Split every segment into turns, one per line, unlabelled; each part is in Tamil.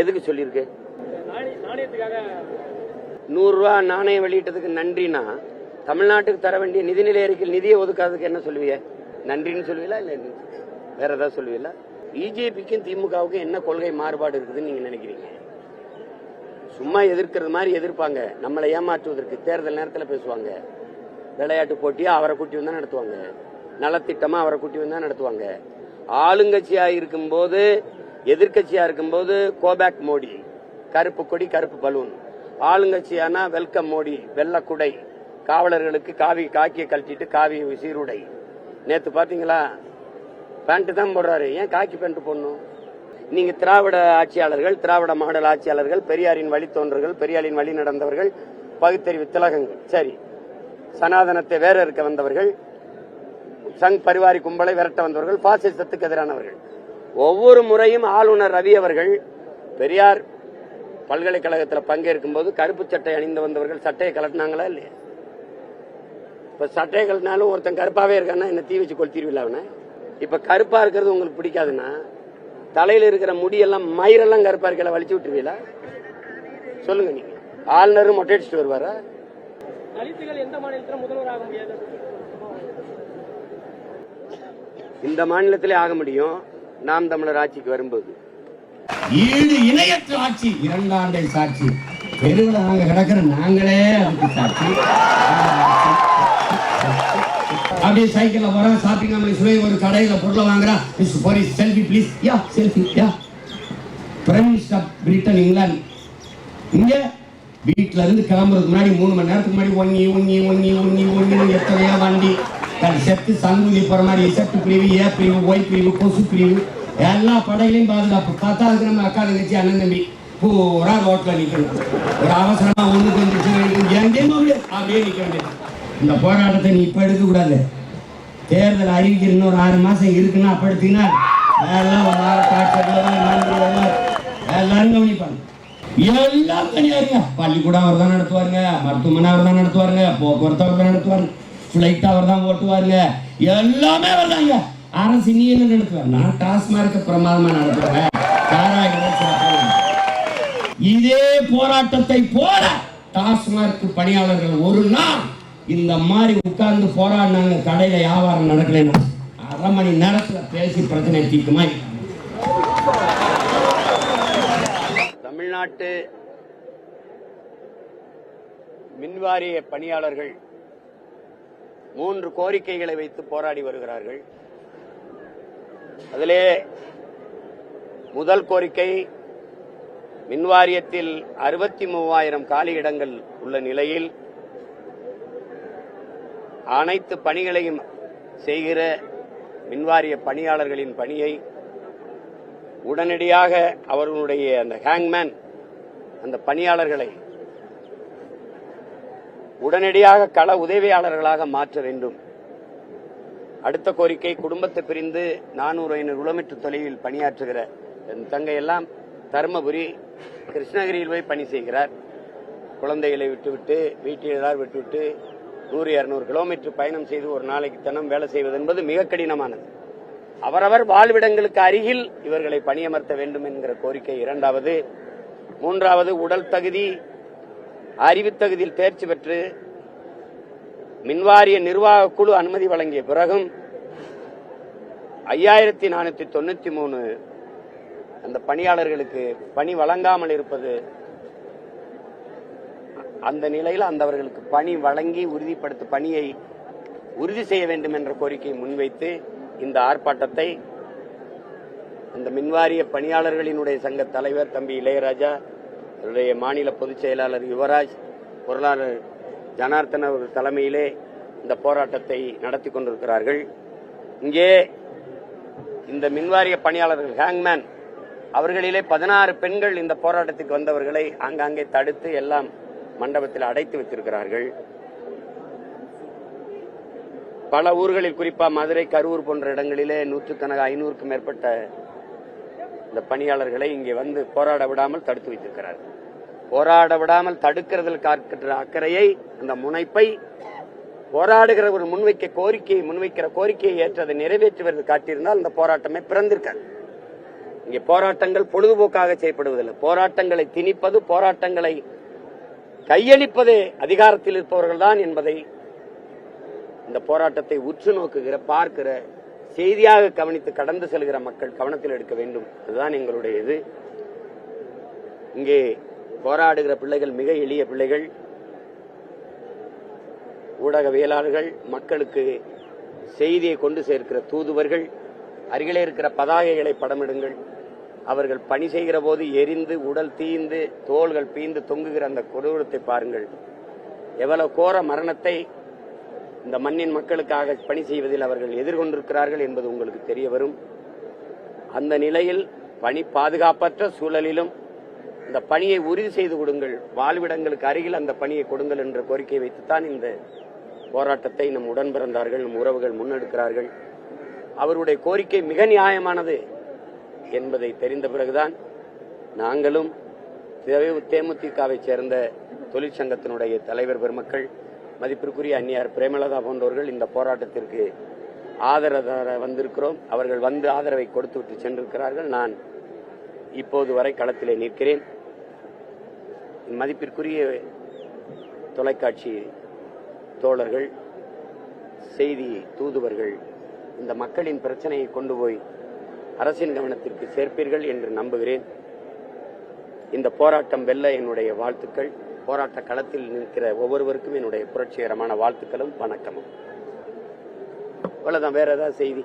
எதுக்கு சொல்லியிருக்கு? 100 ரூபா நாணயம் வெளியிட்டதுக்கு நன்றினா தமிழ்நாட்டுக்கு தர வேண்டிய நிதிநிலை அறிக்கையில் நிதியை ஒதுக்காததுக்கு என்ன சொல்லுவீங்க? நன்றின்னு சொல்லுவீங்களா இல்ல வேற ஏதாவது சொல்லுவீங்களா? பிஜேபிக்கும் திமுகவுக்கும் என்ன கொள்கை மாறுபாடு இருக்குதுன்னு நீங்க நினைக்கிறீங்க? சும்மா எதிர்க்கிறது மாதிரி எதிர்ப்பாங்க, நம்மளை ஏமாற்றுவதற்கு. தேர்தல் நேரத்தில் பேசுவாங்க, விளையாட்டு போட்டியா அவரை கூட்டி வந்தா நடத்துவாங்க, நலத்திட்டமா அவரை கூட்டி வந்தா நடத்துவாங்க. ஆளுங்கட்சியா இருக்கும்போது எதிர்கட்சியா இருக்கும்போது கோபேக் மோடி, கருப்பு கொடி கருப்பு பலூன். ஆளுங்கட்சியானா வெல்கம் மோடி, வெள்ள குடை, காவலர்களுக்கு காவி காக்கிய கழட்டிட்டு காவி சீருடை. நேத்து பாத்தீங்களா? பேண்ட் தான் போடுறாரு, ஏன் காக்கி பேண்ட் போடணும்? நீங்க திராவிட ஆட்சியாளர்கள், திராவிட மாடல் ஆட்சியாளர்கள், பெரியாரின் வழித்தோன்றர்கள், பெரியாரின் வழி நடந்தவர்கள், பகுத்தறிவு திலகங்கள். சரி, சனாதனத்தை வேற இருக்க வந்தவர்கள், சங் பரிவாரி கும்பலை விரட்ட வந்தவர்கள், பாசிசத்துக்கு எதிரானவர்கள். ஒவ்வொரு முறையும் ஆளுநர் ரவி அவர்கள் பெரியார் பல்கலைக்கழகத்தில் பங்கேற்கும் போது கருப்பு சட்டை அணிந்து வந்தவர்கள் சட்டையை கலட்டினாங்களா இல்லையா? இப்ப சட்டையை கலட்டினாலும் ஒருத்தன் கருப்பாவே இருக்கான்னா என்ன தீ வச்சு கொளுத்திடுவில்ல அவனை? இப்ப கருப்பா இருக்கிறது உங்களுக்கு பிடிக்காதுன்னா தலையில இருக்கிற முடியெல்லாம் மயிரெல்லாம் கருப்பா இருக்கல வலிச்சு விட்டுருவீங்களா? சொல்லுங்க. நீங்க ஆளுநரும் மொட்டை அடிச்சுட்டு வருவாரா? இந்த மாநிலத்திலே ஆக முடியும், நாம் தமிழர் ஆட்சிக்கு வரும்போது.
ஈடு இணையற்ற ஆட்சி, 2 ஆண்டை சாட்சி. தெருவில் நாங்க கிடக்கிற நாங்களே அதுக்கு சாட்சி. அப்படியே சைக்கிள்ல போறோம், ஷாப்பிங் காம்ப்ளெக்ஸ்ல ஒரு கடையில பொருளை வாங்குறான். Mister police selfie please. Yeah selfie. Yeah prime minister Britain England. இங்க வீட்டுல இருந்து கிளம்புறதுக்கு முன்னாடி 3 மணி நேரத்துக்கு முன்னாடி ஒங்கி ஒங்கி ஒங்கி ஒங்கி ஒங்கி எத்தனையோ வண்டி செத்து சங்குதி போற மாதிரி செட்டு பிரிவு, ஏ பிரிவு, ஒய் பிரிவு, கொசு பிரிவு, எல்லா படைகளையும் பாதுகாப்பு. பார்த்தா அதுக்கு நம்ம அக்கா தங்கச்சி அண்ணன் தம்பி பூரா ரோட்ல நிக்கணும். ஒரு அவசரமா ஒண்ணுக்கு எங்கேயும் அப்படியே நிக்க வேண்டியது. இந்த போராட்டத்தை நீ இப்ப எடுக்க கூடாது. தேர்தல் அறிவிக்கிற இன்னொரு 6 மாசம் இருக்குன்னா அப்ப எடுத்தீங்கன்னா எல்லாம் எல்லாரும் கவனிப்பாங்க. எல்லாம் தனியாருங்க. பள்ளிக்கூடம் அவர் தான் நடத்துவாருங்க, மருத்துவமனை அவர் தான் நடத்துவாருங்க, போக்குவரத்து அவர் தான் நடத்துவாருங்க, பிளைட் அவர் தான் ஓட்டுவாருங்க, எல்லாமே அவர் தாங்க. அரசு நீ என்ன நடத்துவார்? நான் டாஸ்மார்க்க பிரமாதமா நடத்துவேன். இதே போராட்டத்தை போல டாஸ்மார்க் பணியாளர்கள் ஒரு நாள் இந்த மாதிரி உட்கார்ந்து போராடினாங்க, கடையில வியாபாரம் நடக்கலைன்னா 1/2 மணி நேரத்தில் பேசி பிரச்சனை தீர்க்குமா?
தமிழ்நாட்டு மின்வாரிய பணியாளர்கள் 3 கோரிக்கைகளை வைத்து போராடி வருகிறார்கள். அதிலே முதல் கோரிக்கை, மின்வாரியத்தில் 63,000 காலி இடங்கள் உள்ள நிலையில் அனைத்து பணிகளையும் செய்கிற மின்வாரிய பணியாளர்களின் பணியை உடனடியாக அவர்களுடைய அந்த ஹேங்மேன் அந்த பணியாளர்களை உடனடியாக கள உதவியாளர்களாக மாற்ற வேண்டும். அடுத்த கோரிக்கை, குடும்பத்தை பிரிந்து 400-500 கிலோமீட்டர் தொலைவில் பணியாற்றுகிற என் தங்கையெல்லாம் தருமபுரி, கிருஷ்ணகிரியில் போய் பணி செய்கிறார். குழந்தைகளை விட்டுவிட்டு, வீட்டில் விட்டுவிட்டு 100-200 கிலோமீட்டர் பயணம் செய்து ஒரு நாளைக்கு தினம் வேலை செய்வது என்பது மிக கடினமானது. அவரவர் வாழ்விடங்களுக்கு அருகில் இவர்களை பணியமர்த்த வேண்டும் என்கிற கோரிக்கை இரண்டாவது. மூன்றாவது, உடல் தகுதி, அறிவுத்தகுதியில் தேர்ச்சி பெற்று மின்வாரிய நிர்வாக குழு அனுமதி வழங்கிய பிறகும் 5493 அந்த பணியாளர்களுக்கு பணி வழங்காமல் இருப்பது. அந்த நிலையில் அந்தவர்களுக்கு பணி வழங்கி பணியை உறுதி செய்ய வேண்டும் என்ற கோரிக்கையை முன்வைத்து இந்த ஆர்ப்பாட்டத்தை அந்த மின்வாரிய பணியாளர்களினுடைய சங்க தலைவர் தம்பி இளையராஜா, அவருடைய மாநில பொதுச் செயலாளர் யுவராஜ், பொருளாளர் ஜனார்த்தன் அவர்கள் தலைமையிலே இந்த போராட்டத்தை நடத்தி கொண்டிருக்கிறார்கள். இங்கே இந்த மின்வாரிய பணியாளர்கள் ஹேங்மேன் அவர்களிலே 16 பெண்கள் இந்த போராட்டத்துக்கு வந்தவர்களை ஆங்காங்கே தடுத்து எல்லாம் மண்டபத்தில் அடைத்து வைத்திருக்கிறார்கள். பல ஊர்களில், குறிப்பா மதுரை, கரூர் போன்ற இடங்களிலே 500க்கும் மேற்பட்ட இந்த பணியாளர்களை இங்கே வந்து போராட விடாமல் தடுத்து வைத்திருக்கிறார்கள். போராட விடாமல் தடுக்கிறதில் காக்கிற அக்கறையை, அந்த முனைப்பை, போராடுகிற ஒரு முன்வைக்கிற கோரிக்கையை ஏற்று அதை நிறைவேற்றுவது காட்டியிருந்தால் இந்த போராட்டமே பிறந்திருக்காது. இங்கே போராட்டங்கள் பொழுதுபோக்காக செய்யப்படுவதில்லை. போராட்டங்களை திணிப்பது, போராட்டங்களை கையளிப்பதே அதிகாரத்தில் இருப்பவர்கள் தான் என்பதை இந்த போராட்டத்தை உற்று நோக்குகிற, பார்க்கிற, செய்தியாக கவனித்து கடந்து செல்கிற மக்கள் கவனத்தில் எடுக்க வேண்டும். அதுதான் எங்களுடைய இது. இங்கே போராடுகிற பிள்ளைகள் மிக எளிய பிள்ளைகள், ஊடகவியலாளர்கள், மக்களுக்கு செய்தியை கொண்டு சேர்க்கிற தூதுவர்கள். அருகிலே இருக்கிற பதாகைகளை படமிடுங்கள். அவர்கள் பணி செய்கிற போது எரிந்து உடல் தீந்து தோள்கள் பீந்து தொங்குகிற அந்த கொடூரத்தை பாருங்கள். எவ்வளவு கோர மரணத்தை இந்த மண்ணின் மக்களுக்காக பணி செய்வதில் அவர்கள் எதிர்கொண்டிருக்கிறார்கள் என்பது உங்களுக்கு தெரிய வரும். அந்த நிலையில் பணி பாதுகாப்பற்ற சூழலிலும் இந்த பணியை உறுதி செய்து கொடுங்கள், வாழ்விடங்களுக்கு அருகில் அந்த பணியை கொடுங்கள் என்ற கோரிக்கை வைத்துத்தான் இந்த போராட்டத்தை நம் உடன் பிறந்தார்கள், நம் உறவுகள் முன்னெடுக்கிறார்கள். அவருடைய கோரிக்கை மிக நியாயமானது என்பதை தெரிந்த பிறகுதான் நாங்களும் தேமுதிகவை சேர்ந்த தொழிற்சங்கத்தினுடைய தலைவர் பெருமக்கள், மதிப்பிற்குரிய அந்நியார் பிரேமலதா போன்றவர்கள் இந்த போராட்டத்திற்கு ஆதரவு வந்திருக்கிறோம். அவர்கள் வந்து ஆதரவை கொடுத்துவிட்டு சென்றிருக்கிறார்கள். நான் இப்போது வரை களத்திலே நிற்கிறேன். மதிப்பிற்குரிய தொலைக்காட்சி தோழர்கள், செய்தி தூதுவர்கள், இந்த மக்களின் பிரச்சனையை கொண்டு போய் அரசின் கவனத்திற்கு சேர்ப்பீர்கள் என்று நம்புகிறேன். இந்த போராட்டம் வெல்ல என்னுடைய வாழ்த்துக்கள். போராட்ட களத்தில் நிற்கிற ஒவ்வொருவருக்கும் என்னுடைய புரட்சிகரமான வாழ்த்துக்களும் வணக்கமும். அவ்வளவுதான். வேற ஏதாவது செய்தி?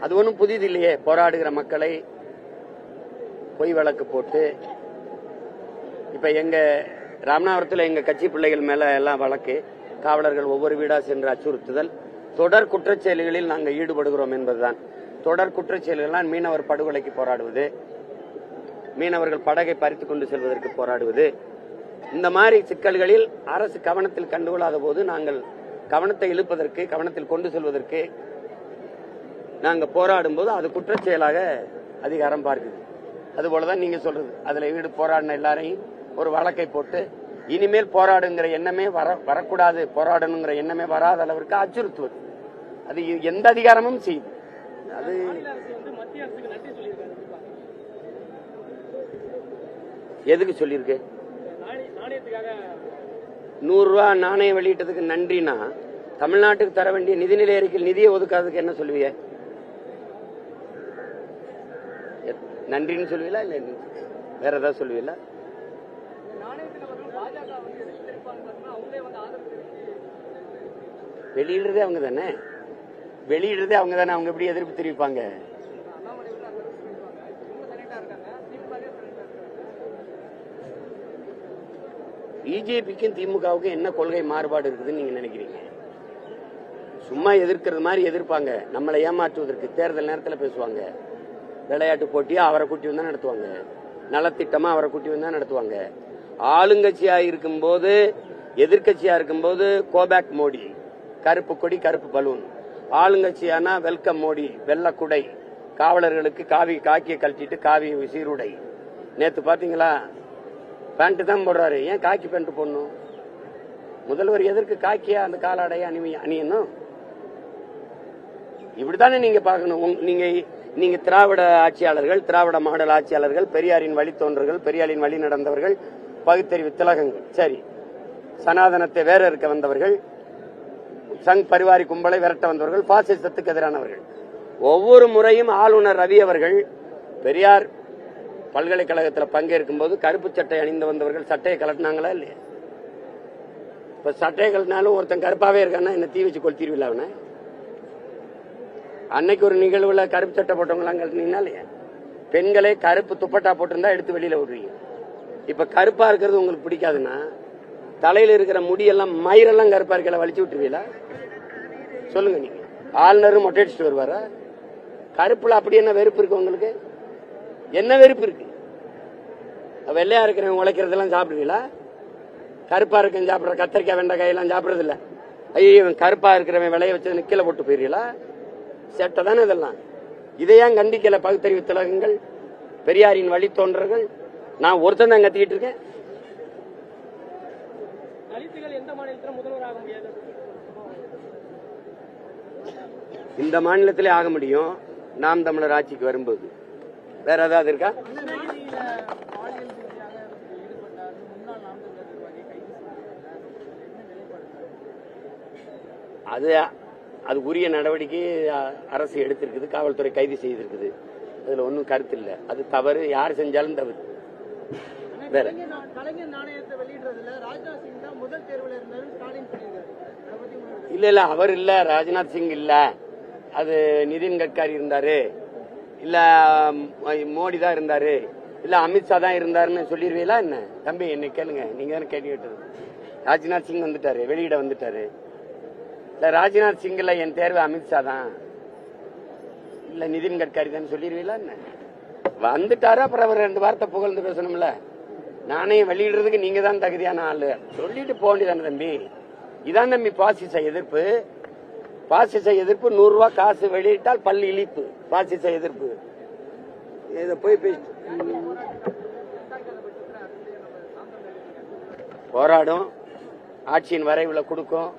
அது ஒன்றும் புதிது இல்லையே. போராடுகிற மக்களை பொய் வழக்கு போட்டு, இப்ப எங்க ராமநாதபுரத்தில் எங்க கட்சி பிள்ளைகள் மேல எல்லாம் வழக்கு, காவலர்கள் ஒவ்வொரு வீடா சென்று அச்சுறுத்துதல், தொடர் குற்றச்செயல்களில் நாங்கள் ஈடுபடுகிறோம் என்பதுதான். தொடர் குற்றச்செயல்கள் மீனவர் படுகொலைக்கு போராடுவது, மீனவர்கள் படகை பறித்துக் கொண்டு செல்வதற்கு போராடுவது, இந்த மாதிரி சிக்கல்களில் அரசு கவனத்தில் கண்டுகொள்ளாத போது நாங்கள் கவனத்தை இழுப்பதற்கு, கவனத்தில் கொண்டு செல்வதற்கு நாங்கள் போராடும் போது அது குற்றச்செயலாக அதிகாரம் பார்க்குது. அதுபோலதான் நீங்க சொல்றது. அதுல போராடின எல்லாரையும் ஒரு வழக்கை போட்டு இனிமேல் போராடுங்கிற எண்ணமே வரக்கூடாது, போராடணுங்கிற எண்ணமே வராத அளவிற்கு அச்சுறுத்துவது, அது எந்த அதிகாரமும் செய்யுது. அது எதுக்கு சொல்லியிருக்கு? 100 ரூபாய் நாணயம் வெளியிட்டதுக்கு நன்றினா தமிழ்நாட்டுக்கு தர வேண்டிய நிதிநிலை அறிக்கையில் நிதியை ஒதுக்காததுக்கு என்ன சொல்லுவீங்க? நன்றின்னு சொல்லுவீங்களா இல்ல வேற ஏதாவது சொல்லுவீங்களா? வெளியிடுறதே அவங்க தானே, வெளியிடுறதே அவங்க தானே. அவங்க எப்படி எதிர்ப்பு தெரிவிப்பாங்க? பிஜேபிக்கும் திமுகவுக்கும் என்ன கொள்கை மாறுபாடு இருக்குதுன்னு நீங்க நினைக்கிறீங்க? சும்மா எதிர்க்கிறது மாதிரி எதிர்ப்பாங்க, நம்மளை ஏமாற்றுவதற்கு. தேர்தல் நேரத்தில் பேசுவாங்க, விளையாட்டு போட்டியா அவரை கூட்டி வந்தா நடத்துவாங்க, நலத்திட்டமா அவரை கூட்டி வந்தா நடத்துவாங்க. ஆளுங்கட்சியா இருக்கும்போது, எதிர்கட்சியா இருக்கும்போது கோபேக் மோடி, கருப்பு கொடி கருப்பு பலூன். ஆளுங்கட்சியானா வெல்கம் மோடி, வெள்ள குடை, காவலர்களுக்கு காக்கியை கழட்டிட்டு காவி சீருடை. நேத்து பாத்தீங்களா? பேண்ட் தான் போடுறாரு. ஏன் காக்கி பேண்ட் போடணும்? முதல்வர் எதற்கு காக்கியா அந்த காலாடைய அணியணும்? இப்படித்தானே நீங்க பாக்கணும். நீங்க திராவிட ஆட்சியாளர்கள், திராவிட மாடல் ஆட்சியாளர்கள், பெரியாரின் வழித்தோன்றர்கள், பெரியாரின் வழி நடந்தவர்கள், பகுத்தறிவு திலகங்கள். சரி, சனாதனத்தை வேற இருக்க வந்தவர்கள், சங் பரிவாரி கும்பலை விரட்ட வந்தவர்கள், பாசிசத்துக்கு எதிரானவர்கள். ஒவ்வொரு முறையும் ஆளுநர் ரவி அவர்கள் பெரியார் பல்கலைக்கழகத்தில் பங்கேற்கும் போது கருப்பு சட்டை அணிந்து வந்தவர்கள் சட்டையை கலட்டினாங்களா இல்லையா? இப்ப சட்டையை கலட்டினாலும் ஒருத்தன் கருப்பாவே இருக்கான்னா என்ன தீ வச்சு கொளுத்திடுவில்ல அவனை? அன்னைக்கு ஒரு நிகழ்வுல கருப்பு சட்டை போட்டவங்களாம் கலட்டினீங்கன்னா இல்லையா? பெண்களே கருப்பு துப்பட்டா போட்டிருந்தா எடுத்து வெளியில விடுறீங்க. இப்ப கருப்பா இருக்கிறது உங்களுக்கு பிடிக்காதுன்னா தலையில இருக்கிற முடியெல்லாம் மயிரெல்லாம் கருப்பா இருக்கல வலிச்சு விட்டுருவீங்களா? சொல்லுங்க. நீங்க ஆளுநரும் மொட்டை அடிச்சுட்டு வருவாரா? கருப்புல அப்படி என்ன வெறுப்பு இருக்கு உங்களுக்கு? என்ன வெறுப்பு இருக்கு? வெள்ளையா இருக்கிறவங்க உழைக்கிறதெல்லாம் சாப்பிடுவீங்களா? கருப்பா இருக்கவன் சாப்பிடுற கத்திரிக்காய் வெண்டைக்காய் எல்லாம் சாப்பிடுறது இல்ல. ஐயோ கருப்பா இருக்கிறவன் விளைய வச்சது கீழே போட்டு போயிருவீங்களா? செட்டை தானே இதெல்லாம். இதையான் கண்டிக்கல பகுத்தறிவு திலகங்கள், பெரியாரின் வழித்தோன்றர்கள், நான் ஒருத்தன் தான் கத்திக்கிட்டு இருக்கேன். இந்த மாநிலத்திலே ஆக முடியும், நாம் தமிழர் ஆட்சிக்கு வரும்போது. வேற ஏதாவது இருக்கா? அது உரிய நடவடிக்கை அரசு எடுத்திருக்குது, காவல்துறை கைது செய்திருக்குது. அதுல ஒன்றும் கருத்து இல்லை. அது தவறு, யார் செஞ்சாலும் தவறு. வேற இல்ல அவர் இல்ல, ராஜ்நாத் சிங் இல்ல, அது நிதின் கட்காரி இருந்தாரு, இல்ல மோடி தான் இருந்தாரு, இல்ல அமித்ஷா தான் இருந்தாருன்னு சொல்லிடுவீங்களா என்ன? தம்பி என்ன கேளுங்க, நீங்க தானே கேள்வி கேட்டது. ராஜ்நாத் சிங் வந்துட்டாரு, வெளியிட வந்துட்டாரு. இல்ல ராஜ்நாத் சிங் இல்ல, என் தேர்வு அமித்ஷா தான், இல்ல நிதின் கட்காரி தான் சொல்லிடுவீங்களா என்ன? வந்துட்டாரு, அப்புறம் அவர் 2 வார்த்தை புகழ்ந்து பேசணும்ல. நானே வெளியிடுறதுக்கு நீங்க தான் தகுதியான ஆளு சொல்லிட்டு போக வேண்டியதானே தம்பி. இதான் தம்பி பாசிச எதிர்ப்பு. பாசிச எதிர்ப்பு 100 ரூபாய் காசு வெளியிட்டால் பள்ளி இழிப்பு. பாசிச எதிர்ப்பு இத போய் போராடும், ஆட்சியின் வரைவில் கொடுக்கும்,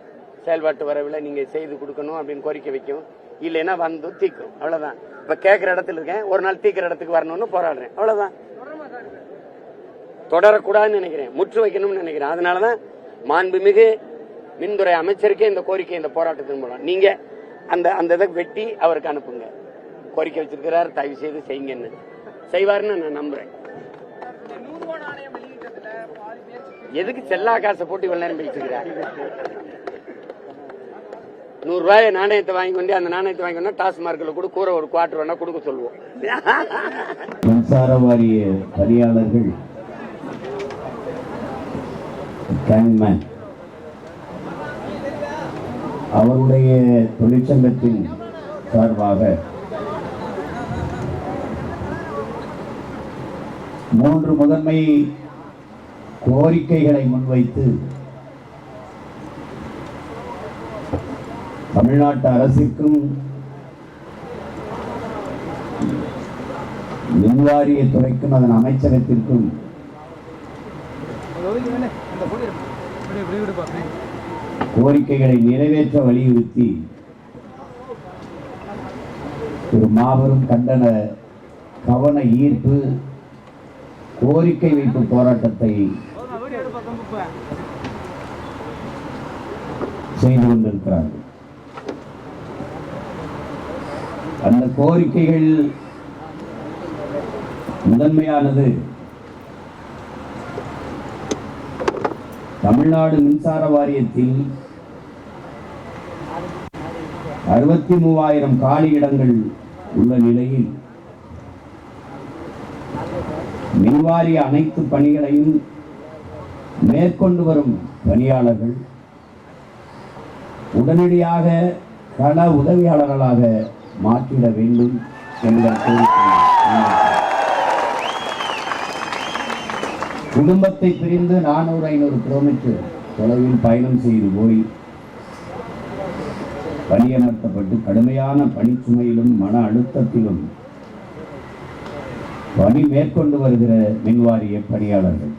செயல்பாட்டு வரைவில் நீங்க செய்து கொடுக்கணும் அப்படின்னு கோரிக்கை வைக்கும். இல்லைன்னா வந்து தீக்கும், அவ்வளவுதான். இப்ப கேட்கிற இடத்துல இருக்கேன், ஒரு நாள் தீக்கிற இடத்துக்கு வரணும்னு போராடுறேன், அவ்வளவுதான். தொடரக்கூடாதுன்னு நினைக்கிறேன், முற்று வைக்கணும்னு நினைக்கிறேன். அதனாலதான் மாண்புமிகு மின்துறை அமைச்சருக்கே இந்த கோரிக்கை, இந்த போராட்டத்தின் மூலம் நீங்க அந்த இதை வெட்டி அவருக்கு அனுப்புங்க. கோரிக்கை வச்சிருக்கிறார், தயவு செய்து செய்யுங்கன்னு செய்வாருன்னு நான் நம்புறேன். எதுக்கு செல்லா காசை போட்டு இவ்வளவு நேரம் பேசிக்கிறார்? 100 ரூபாய் நாணயத்தை வாங்கி கொண்டு, அந்த நாணயத்தை வாங்கி கொண்டா டாஸ்மார்க்ல கூட கூற ஒரு குவார்டர் வேணா கொடுக்க சொல்லுவோம்.
மின்சார வாரிய பணியாளர்கள் கேங்மேன் அவருடைய தொழிற்சங்கத்தின் சார்பாக 3 முதன்மை கோரிக்கைகளை முன்வைத்து தமிழ்நாட்டு அரசிற்கும் மின்வாரிய துறைக்கும் அதன் அமைச்சகத்திற்கும் கோரிக்கைகளை நிறைவேற்ற வலியுறுத்தி ஒரு மாபெரும் கண்டன, கவன ஈர்ப்பு, கோரிக்கை வைப்பு போராட்டத்தை செய்து கொண்டிருக்கிறார்கள். அந்த கோரிக்கைகள் முதன்மையானது தமிழ்நாடு மின்சார வாரியத்தில் 63,000 காலி இடங்கள் உள்ள நிலையில் மின்வாரிய அனைத்து பணிகளையும் மேற்கொண்டு வரும் பணியாளர்கள் உடனடியாக கள உதவியாளர்களாக மாற்றிட வேண்டும் என்ற கோரிக்கை. குடும்பத்தை பிரிந்து 400-500 கிலோமீட்டர் தொலைவில் பயணம் செய்து போய் பணியமர்த்தப்பட்டு கடுமையான பணிச்சுமையிலும் மன அழுத்தத்திலும் பணி மேற்கொண்டு வருகிற மின்வாரிய பணியாளர்கள்,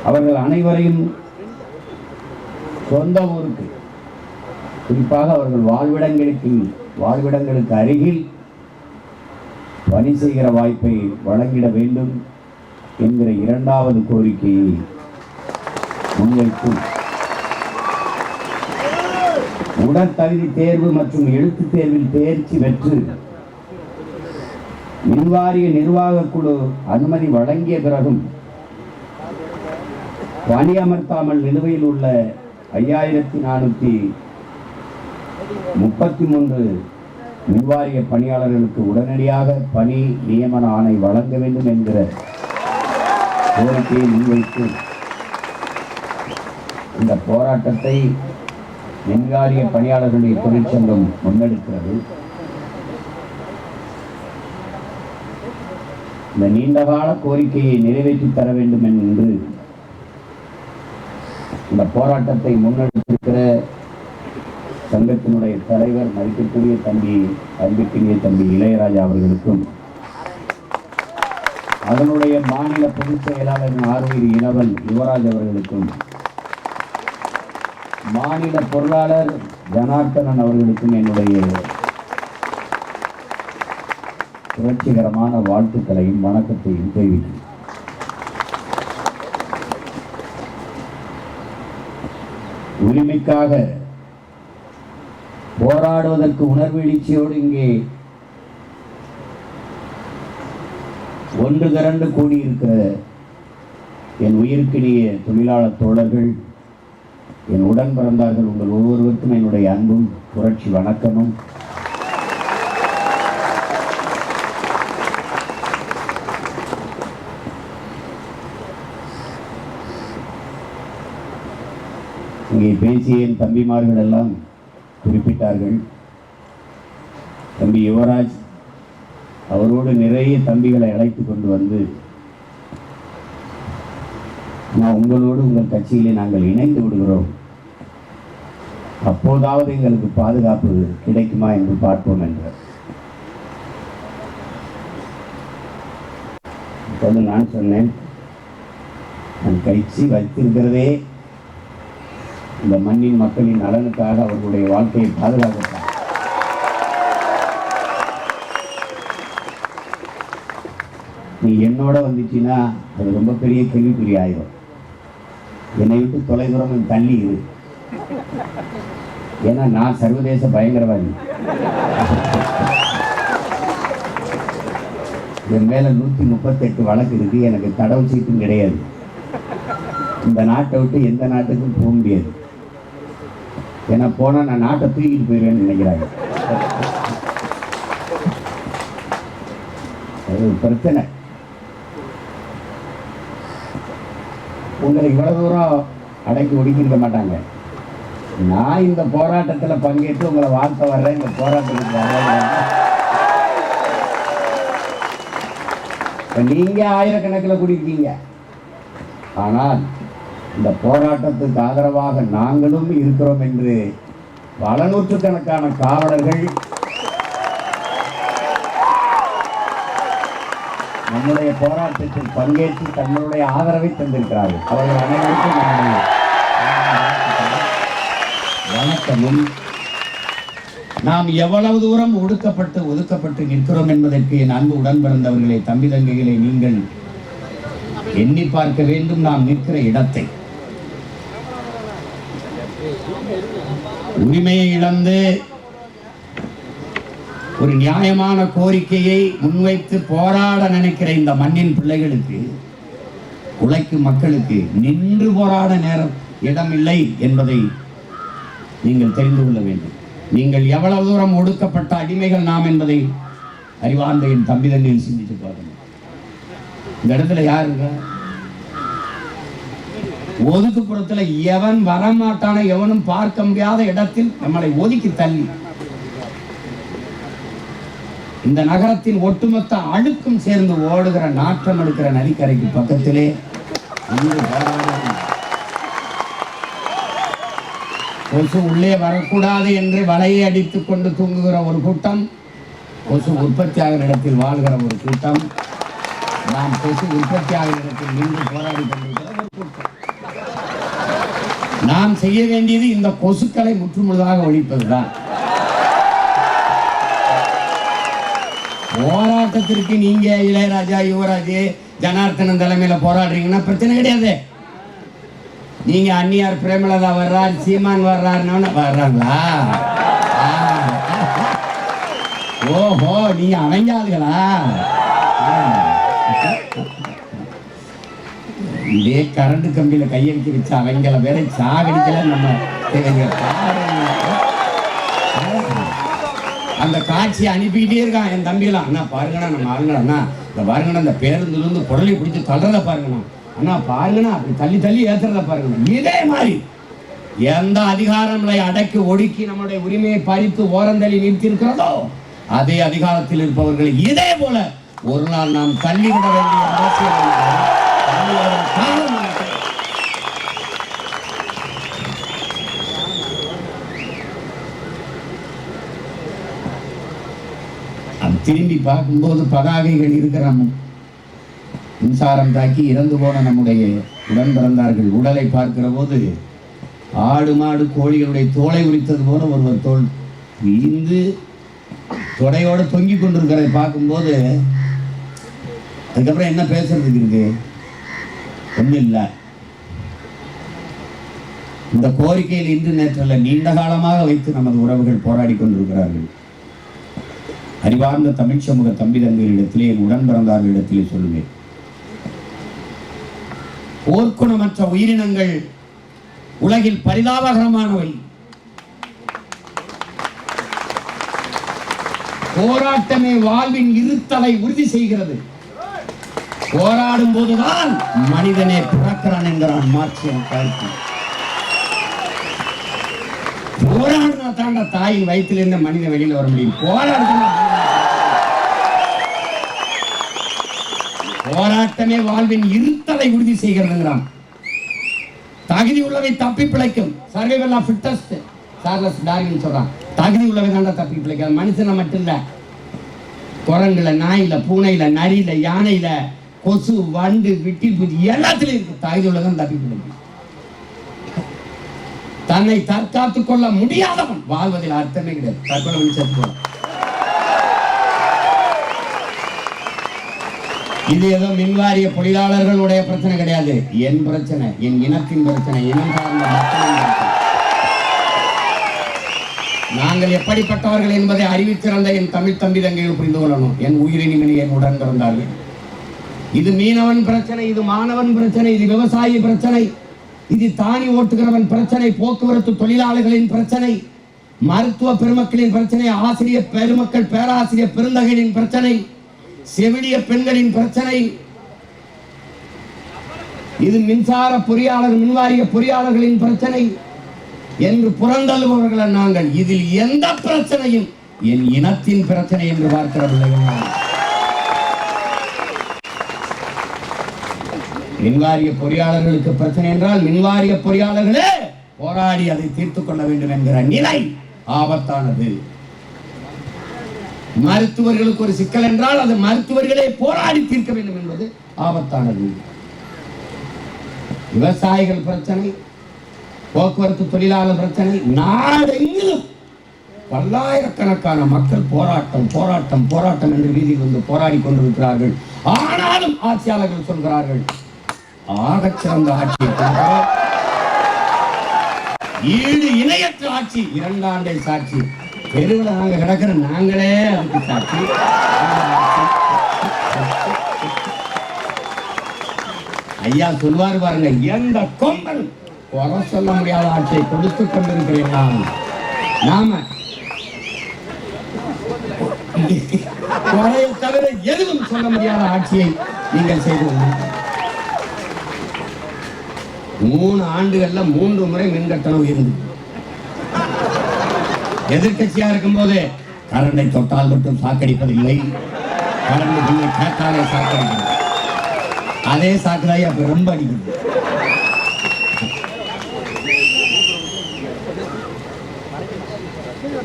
அவர்கள் அனைவரையும் சொந்த ஊருக்கு, குறிப்பாக அவர்கள் வாழ்விடங்களுக்கு அருகில் பணி செய்கிற வாய்ப்பை வழங்கிட வேண்டும் என்கிற 2வது கோரிக்கையை முன்வைத்து உடற்தகுதி தேர்வு மற்றும் எழுத்து தேர்வில் தேர்ச்சி பெற்று மின்வாரிய நிர்வாக குழு அனுமதி வழங்கிய பிறகும் பணியமர்த்தாமல் நிலுவையில் உள்ள 5433 மின்வாரிய பணியாளர்களுக்கு உடனடியாக பணி நியமன ஆணை வழங்க வேண்டும் என்கிற கோரிக்கையை முன்வைத்து இந்த போராட்டத்தை மின்வாரிய பணியாளர்களுடைய தொழிற்சங்கம் முன்னெடுக்கிறது. இந்த நீண்டகால கோரிக்கையை நிறைவேற்றி தர வேண்டும் என்று இந்த போராட்டத்தை முன்னெடுத்திருக்கிற சங்கத்தினுடைய தலைவர் மதிப்பிற்குரிய அன்பிற்குரிய தம்பி இளையராஜா அவர்களுக்கும் அதனுடைய மாநில பொதுச் செயலாளர் ஆர்வீர் இளவல் யுவராஜ் அவர்களுக்கும், மாநில பொருளாளர் ஜனார்த்தனன் அவர்களுக்கும் என்னுடைய புரட்சிகரமான வாழ்த்துக்களையும் வணக்கத்தையும் தெரிவிக்கிறேன். உரிமைக்காக போராடுவதற்கு உணர்வெழுச்சியோடு இங்கே ஒன்று திரண்டு கூடியிருக்கிற என் உயிர்க்கினிய தொழிலாளர் தோழர்கள், என் உடன் பிறந்தார்கள், உங்கள் ஒவ்வொருவருக்கும் என்னுடைய அன்பும் புரட்சி வணக்கமும். இங்கே பேசிய என் தம்பிமார்கள் எல்லாம் குறிப்பிட்டார்கள். தம்பி யுவராஜ் அவரோடு நிறைய தம்பிகளை அழைத்து கொண்டு வந்து, நான் உங்களோடு உங்கள் கட்சியிலே நாங்கள் இணைந்து விடுகிறோம், அப்போதாவது எங்களுக்கு பாதுகாப்பு கிடைக்குமா என்று பார்ப்போம் என்றார். இப்போது நான் சொன்னேன், நான் கட்சி வைத்திருக்கிறதே இந்த மண்ணின் மக்களின் நலனுக்காக, அவர்களுடைய வாழ்க்கையை பாதுகாக்கத்தான். நீ என்னோட வந்துச்சுன்னா அது ரொம்ப பெரிய கேள்விக்குறி ஆயிடும். என்னை விட்டு தொலைதூரம் தள்ளி இரு. ஏன்னா நான் சர்வதேச பயங்கரவாதி. என் மேல 138 வழக்கு இருக்கு. எனக்கு கடவுள் சீட்டும் கிடையாது. இந்த நாட்டை விட்டு எந்த நாட்டுக்கும் போக முடியாது. ஏன்னா போனால் நான் நாட்டை தூக்கிட்டு போயிடுவேன்னு நினைக்கிறாங்க. அது ஒரு பிரச்சனை. உங்களை இவ்வளவு தூரம் அடக்கி ஒடுக்கியிருக்க மாட்டாங்க. நான் இந்த போராட்டத்தில் பங்கேற்று உங்களை வாழ்த்த வர்றேன். இந்த போராட்டத்துக்கு வர்றேன். நீங்க ஆயிரக்கணக்கில் கூடியிருக்கீங்க. ஆனால் இந்த போராட்டத்துக்கு ஆதரவாக நாங்களும் இருக்கிறோம் என்று பல நூற்றுக்கணக்கான காவலர்கள் நம்முடைய போராட்டத்தில் பங்கேற்று தங்களுடைய ஆதரவை தந்திருக்கிறார்கள். அவர்கள் அனைவருக்கும் நம்முடைய வணக்கமும். நாம் எவ்வளவு தூரம் ஒதுக்கப்பட்டு நிற்கிறோம் என்பதற்கு என் அன்பு உடன் பிறந்தவர்களே, தம்பி தங்கைகளை நீங்கள் எண்ணி பார்க்க வேண்டும். நாம் நிற்கிற இடத்தை, உரிமையை இழந்து ஒரு நியாயமான கோரிக்கையை முன்வைத்து போராட நினைக்கிற இந்த மண்ணின் பிள்ளைகளுக்கு, உழைக்கும் மக்களுக்கு நின்று போராட நேரம் இடமில்லை என்பதை நீங்கள் தெரிந்து கொள்ள வேண்டும். நீங்கள் எவ்வளவு தூரம் ஒடுக்கப்பட்ட அடிமைகள் நாம் என்பதை அறிவார்ந்த என் தம்பி தங்கையில் சிந்தித்து பாருங்கள். இந்த இடத்துல யாருங்க ஒதுக்குப்புறத்தில் எவன் வரமாட்டான, எவனும் பார்க்க முடியாத இடத்தில் நம்மளை ஒதுக்கி தள்ளி இந்த நகரத்தின் ஒட்டுமொத்த அழுக்கும் சேர்ந்து ஓடுகிற நாற்றம் எடுக்கிற நதிக்கரைக்கு பக்கத்திலே கொசு உள்ளே வரக்கூடாது என்று வலையை அடித்துக் கொண்டு தூங்குகிற ஒரு கூட்டம், கொசு உற்பத்தியாகிற இடத்தில் வாழ்கிற ஒரு கூட்டம், நாம் கொசு உற்பத்தியாகிற இடத்தில் நின்று போராடி கொண்டிருக்கிற ஒரு கூட்டம். நாம் செய்ய வேண்டியது இந்த கொசுக்களை முற்றுமுழுதாக ஒழிப்பதுதான். போராட்டத்திற்கு நீங்க இளையராஜா, யுவராஜ், ஜனார்த்தனன் தலைமையில போராடுறீங்கன்னா பிரச்சனை கிடையாது. நீங்க அந்நியார் பிரேமலதா வர்றார், சீமான் வர்றாருன்னு வர்றாங்களா? ஓஹோ, நீங்க அமைஞ்சாதுகளா? இதே கரண்ட் கம்பியில கையெழுத்து வச்சு அவங்கள வேற சாகடிக்கல. நம்ம அந்த காட்சியை அனுப்பிக்கிட்டே இருக்கான் என் தம்பியெல்லாம். அண்ணா பாருங்கண்ணா, நம்ம ஆளுங்கண்ணா, இந்த பாருங்கண்ணா, இந்த பேருந்துல இருந்து குடலை பிடிச்சி தள்ளுறத பாருங்கண்ணா, அண்ணா பாருங்கண்ணா, அப்படி தள்ளி தள்ளி ஏத்துறத பாருங்கண்ணா. இதே மாதிரி எந்த அதிகாரங்களை அடக்கி ஒடுக்கி நம்முடைய உரிமையை பறித்து ஓரந்தள்ளி நிறுத்தி இருக்கிறதோ அதே அதிகாரத்தில் இருப்பவர்களை இதே போல ஒரு நாள் நாம் தள்ளிவிட வேண்டிய அவசியம். திரும்பி பார்க்கும்போது பதாகைகள் இருக்கிற மின்சாரம் தாக்கி இறந்து போன நம்முடைய உடன் பிறந்தார்கள் உடலை பார்க்கிற போது ஆடு மாடு கோழிகளுடைய தோலை உரித்தது போல ஒருவர் தோல் வீந்து தொடையோடு தொங்கி கொண்டிருக்கிறதை பார்க்கும்போது அதுக்கப்புறம் என்ன பேசுறதுக்கு இருக்கு? ஒன்றும் இல்லை. இந்த கோரிக்கையில் இன்று நேற்றல்ல நீண்ட காலமாக வைத்து நமது உறவுகள் போராடி கொண்டிருக்கிறார்கள். அறிவார்ந்த தமிழ் சமூக தம்பி தங்கைகளிடத்திலே என் உடன் பிறந்தார்களிடத்திலே சொல்லுவேன், போர்க்குணமற்ற உயிரினங்கள் உலகில் பரிதாபகரமானவை. போராட்டமே வாழ்வின் இருத்தலை உறுதி செய்கிறது. போராடும் போதுதான் மனிதனே பிறக்கிறான் என்கிறான் மார்க்சியம் கருத்து. போராடினா தாண்ட தாயின் வயிற்றிலிருந்து மனித வெளியில வர முடியும். போராட்டமே வாழ்வின் இருத்தலை உறுதி செய்கிறதுங்கிறான். தகுதி உள்ளவை தப்பி பிழைக்கும். Survival of fittest Charles Darwin சொல்றான். தகுதி உள்ளவை தாண்டா தப்பி பிழைக்கும். மனுஷனை மட்டும் இல்ல, குரங்குல, நாயில, பூனையில, நரியில, யானையில, கொசு, வண்டு, விட்டில் பூச்சி எல்லாத்திலும் இருக்கு. தகுதி உள்ளதான் தப்பி பிழைக்கும். தன்னை தற்காத்துக் கொள்ள முடியாதவன் வாழ்வதில் அர்த்தமே கிடையாது. தற்கொலை பண்ணி செத்து போல. இது ஏதோ மின்வாரிய பொறியாளர்களுடைய பிரச்சனை கிடையாது. என் பிரச்சனை, என் இனத்தின் பிரச்சனை, இனம் சார்ந்த மக்களின் பிரச்சனை. நாங்கள் எப்படிப்பட்டவர்கள் என்பதை அறிவித்திருந்த என் தமிழ் தம்பி தங்கைகள் புரிந்து கொள்ளணும். என் உயிரினி என் உடன் பிறந்தார்கள். இது மீனவன் பிரச்சனை, இது மாணவன் பிரச்சனை, இது விவசாயி பிரச்சனை, இது தானி ஓட்டுகிறவன் பிரச்சனை, போக்குவரத்து தொழிலாளர்களின் பிரச்சனை, மருத்துவ பெருமக்களின் பிரச்சனை, ஆசிரியர் பெருமக்கள், பேராசிரியர் பெருந்தகைகளின் பிரச்சனை, செவிலிய பெண்களின் பிரச்சனை, இது மின்சார பொறியாளர், மின்வாரிய பொறியாளர்களின் பிரச்சனை என்று புறந்தள்ளுபவர்கள் நாங்கள். இதில் எந்த பிரச்சனையும் என் இனத்தின் பிரச்சனை என்று பார்க்கிறவர்கள். மின்வாரிய பொறியாளர்களுக்கு பிரச்சனை என்றால் மின்வாரிய பொறியாளர்களே போராடி அதை தீர்த்துக் கொள்ள வேண்டும் என்கிற நிலை ஆபத்தானது. மருத்துவர்களுக்கு ஒரு சிக்கல் என்றால் அது மருத்துவர்களே போராடி தீர்க்க வேண்டும் என்பது ஆபத்தானது. விவசாயிகள் பிரச்சனை, போக்குவரத்து தொழிலாளர் பிரச்சனை, நாடெங்கிலும் பல்லாயிரக்கணக்கான மக்கள் போராட்டம் போராட்டம் போராட்டம் என்று வீதியில் வந்து போராடி கொண்டிருக்கிறார்கள். ஆனாலும் ஆட்சியாளர்கள் சொல்கிறார்கள், ஆகச் சிறந்த ஆட்சி, ஈடு இணையற்ற ஆட்சி, 2 ஆண்டை சாட்சி, தெருவில் நாங்க கிடக்கிற நாங்களே அதுக்கு சாட்சி. ஐயா சொல்வார் பாருங்க, எந்த கொம்பன் குறை சொல்ல முடியாத ஆட்சியை கொடுத்துக் கொண்டிருக்கிறேன். நாம குறையை தவிர எதுவும் சொல்ல முடியாத ஆட்சியை நீங்கள் செய்து 3 ஆண்டுகள்ல 3 முறை மின்கட்டணம் உயர்ந்து. எதிர்கட்சியா இருக்கும் போது கரண்டை தொட்டால் மட்டும் சாக்கடிப்பதில்லை, கரண்ட் பில்லை கேட்டாலே சாக்கடிக்கிறது. அதே சாக்குதாய் அப்ப ரொம்ப அடிக்கிறது.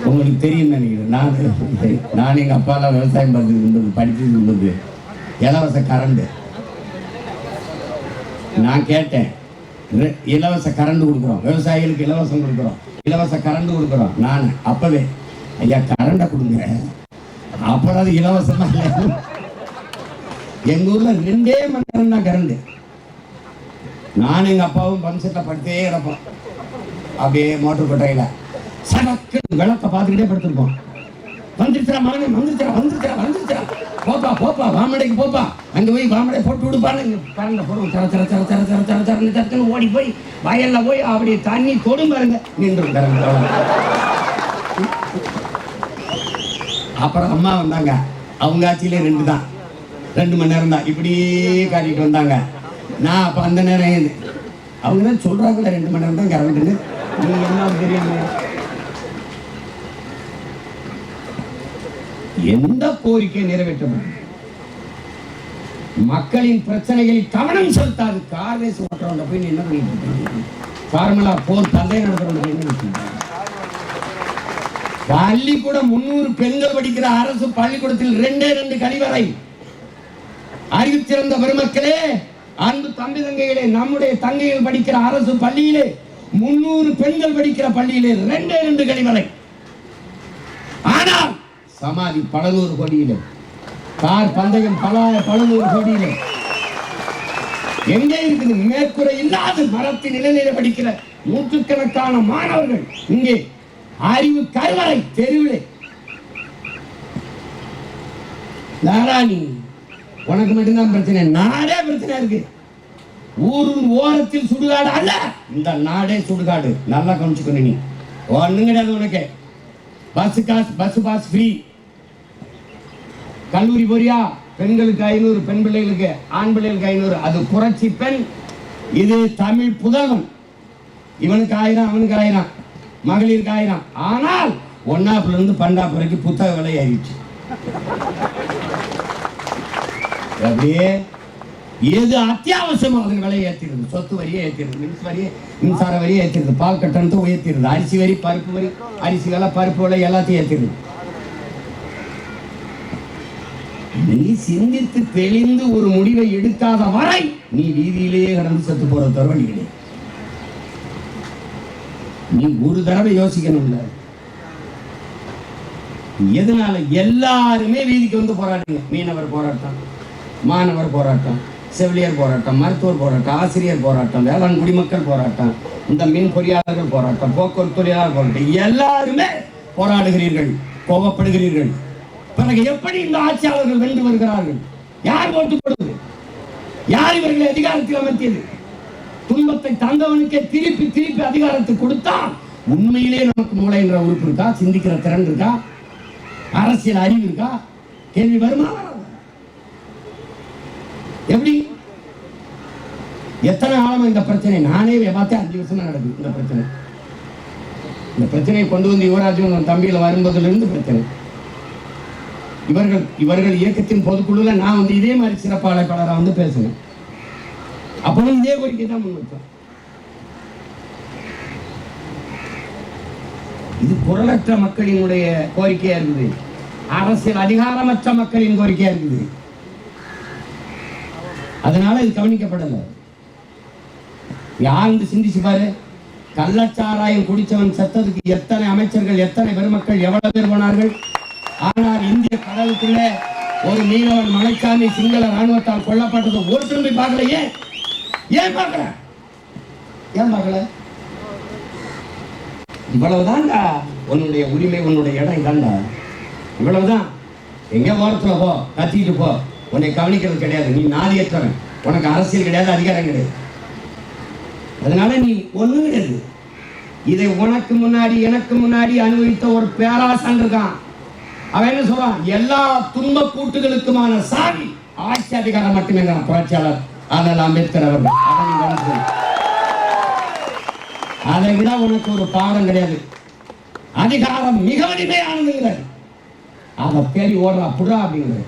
உங்களுக்கு தெரியும் நினைக்கிறேன். நான் எங்க அப்பாலாம் விவசாயம் பார்த்துட்டு இருந்தது, படிச்சுட்டு இருந்தது, இலவச கரண்ட். நான் கேட்டேன், இலவச கரண்ட் கொடுக்குறோம், விவசாயிகளுக்கு இலவசம் கொடுக்குறோம், இலவச கரண்ட் கொடுக்குறோம். நான் அப்பவே ஐயா கரண்டை கொடுங்க, அப்புறம் அது இலவசமா இல்லை. எங்க ஊர்ல 2 மணி நேரம் தான் கரண்ட். நான் எங்க அப்பாவும் பம்செட்ல படுத்தே கிடப்போம், அப்படியே மோட்டர் கொட்டையில சடக்கு விளக்க பார்த்துக்கிட்டே படுத்திருப்போம். வந்துருச்சா மகனே, வந்துருச்சா வந்துருச்சா வந்துருச்சா, போப்பா போப்பா வாமடைக்கு போப்பா, அங்க போய் வாமடை போட்டு விடுப்பான்னு கரண்ட போடுவோம். சர சர சர சர சர சர சரன்னு சத்துன்னு ஓடி போய் வயல்ல போய் அப்படி தண்ணி தொடும் பாருங்க, நின்று கரண்ட். அப்புறம் அம்மா வந்தாங்க, அவங்க ஆட்சியிலே 2 மணி நேரம் தான் இப்படி காட்டிட்டு வந்தாங்க. நான் அப்ப அந்த நேரம் அவங்க தான் சொல்றாங்களே 2 மணி நேரம் தான் கரண்ட்டுன்னு. நீங்க என்ன தெரியாம எந்த கோரிக்கை நிறைவேற்றப்படும்? மக்களின் பிரச்சனைகளில் கவனம் செலுத்தாது. கார்வேஸ் ஓட்டுறவங்க போய் என்ன பண்ணிட்டு இருக்காங்க? ஃபார்முலா 4 தந்தை நடத்துறவங்க என்ன வச்சிருக்காங்க? பள்ளிக்கூடம் 300 பெண்கள் படிக்கிற அரசு பள்ளிக்கூடத்தில் 2 கழிவறை, அறிவு சிறந்த பெருமக்களே, அன்பு தம்பி தங்கைகளே, நம்முடைய தங்கைகள் படிக்கிற அரசு பள்ளியிலே 300 பெண்கள் படிக்கிற பள்ளியிலே 2 கழிவறை. ஆனால் சமாதி பல நூறு கோடியிலே, கார் பந்தயம் பல நூறு கோடியிலே. எங்கே இருக்குது? மேற்கூரை இல்லாத மரத்தின் நிலையில படிக்கிற நூற்றுக்கணக்கான மாணவர்கள் இங்கே அறிவு கருவறை தெருவிலே. நாராணி, உனக்கு மட்டும்தான் பிரச்சனை, நாடே பிரச்சனை இருக்கு. ஊரின் ஓரத்தில் சுடுகாடு அல்ல, இந்த நாடே சுடுகாடு. நல்லா கவனிச்சுக்கணும். நீ ஒண்ணும் கிடையாது உனக்கு. பஸ் காசு, பஸ் பாஸ் ஃப்ரீ. கல்லூரி போறியா? பெண்களுக்கு 500, பெண் பிள்ளைகளுக்கு, ஆண் பிள்ளைகளுக்கு 500. அது புரட்சி பெண். இது தமிழ் புதல்வன். இவனுக்கு 1000, அவனுக்கு 1000, மகளிருக்கு 1000. ஆனால் 1ஆப்ல இருந்து 12ஆப் வரைக்கும் புத்தக விலை ஆயிடுச்சு. அப்படியே எது அத்தியாவசியமோ அதன் விலையை ஏற்றிடுது. சொத்து வரியை ஏற்றிடுது, மின்சார வரியை ஏற்றிடுது, பால் கட்டணத்தை உயர்த்திடுது, அரிசி வரி, பருப்பு வரி, அரிசி விலை, பருப்பு விலை எல்லாத்தையும் ஏற்றிடுது. நீ சிந்தித்து தெளிந்து ஒரு முடிவை எடுக்காத வரை நீ வீதியிலேயே கடந்து செத்து போற தவிர வழி கிடையாது. நீ ஒரு தடவை யோசிக்கணும்ல, எதனால எல்லாருமே வீதிக்கு வந்து போராடுங்க. மீனவர் போராட்டம், மாணவர் போராட்டம், செவிலியர் போராட்டம், மருத்துவர் போராட்டம், ஆசிரியர் போராட்டம், வேளாண் குடிமக்கள் போராட்டம், இந்த மின் பொறியாளர்கள் போராட்டம், போக்குவரத்து தொழிலாளர் போராட்டம், எல்லாருமே போராடுகிறீர்கள், கோபப்படுகிறீர்கள். பிறகு எப்படி இந்த ஆட்சியாளர்கள் வென்று வருகிறார்கள்? யார் ஓட்டு போடுவது? யார் இவர்களை அதிகாரத்தில் அமர்த்தியது? துன்பத்தை தந்தவனுக்கே திருப்பி திருப்பி அதிகாரத்தை கொடுத்தா உண்மையிலே நமக்கு மூளை என்ற உறுப்பு இருக்கா? சிந்திக்கிற திறன் இருக்கா? அரசியல் அறிவு இருக்கா? கேள்வி வருமா? எப்படி? எத்தனை ஆழமா இந்த பிரச்சனை? நானே பார்த்தேன் 5 வருஷமா நடக்குது இந்த பிரச்சனை. இந்த பிரச்சனையை கொண்டு வந்து யுவராஜன் தம்பியில வரும்போதிலிருந்து பிரச்சனை. இவர்கள் இயக்கத்தின் பொதுக்குழுல நான் வந்து இதே மாதிரி சிறப்பு அழைப்பாளராக வந்து பேசுனேன். அப்பவும் இதே கோரிக்கை தான் முன் வச்சோம். இது குரலற்ற மக்களினுடைய கோரிக்கையா இருக்குது, அரசியல் அதிகாரமற்ற மக்களின் கோரிக்கையா இருக்குது. அதனால இது கவனிக்கப்படல. யாரு சிந்திச்சு பாரு, கள்ளச்சாராயம் குடிச்சவன் செத்ததுக்கு எத்தனை அமைச்சர்கள், எத்தனை பெருமக்கள், எவ்வளவு பேர் போனார்கள். ஆனால் இந்திய கடலுக்குள்ள ஒரு மீனவன் மலைச்சாமி சிங்கள ராணுவத்தால் கொல்லப்பட்டது ஒரு திரும்பி பார்க்கல. ஏன் பார்க்கல? ஏன் பார்க்கல? இவ்வளவுதான்டா உன்னுடைய உரிமை, உன்னுடைய இடம் இதான்டா, இவ்வளவுதான். எங்க ஓரத்துல போ, கத்திட்டு போ, உன்னை கவனிக்கிறது கிடையாது. நீ நாதியற்றவன், உனக்கு அரசியல் கிடையாது, அதிகாரம் கிடையாது. அதனால நீ ஒண்ணு கிடையாது. இதை உனக்கு முன்னாடி எனக்கு முன்னாடி அனுபவித்த ஒரு பேராசன் இருக்கான். அவன் என்ன சொல்றான்? எல்லா துன்ப கூட்டுகளுக்குமான சாவி ஆட்சி அதிகாரம் மட்டுமே. புரட்சியாளர் ஆனால் அம்பேத்கர் அவர்கள் அதை விட உனக்கு ஒரு பாடம் கிடையாது. அதிகாரம் மிக வலிமையானதுங்கிறார். அதை தேடி ஓடுறா புறா அப்படிங்கிற.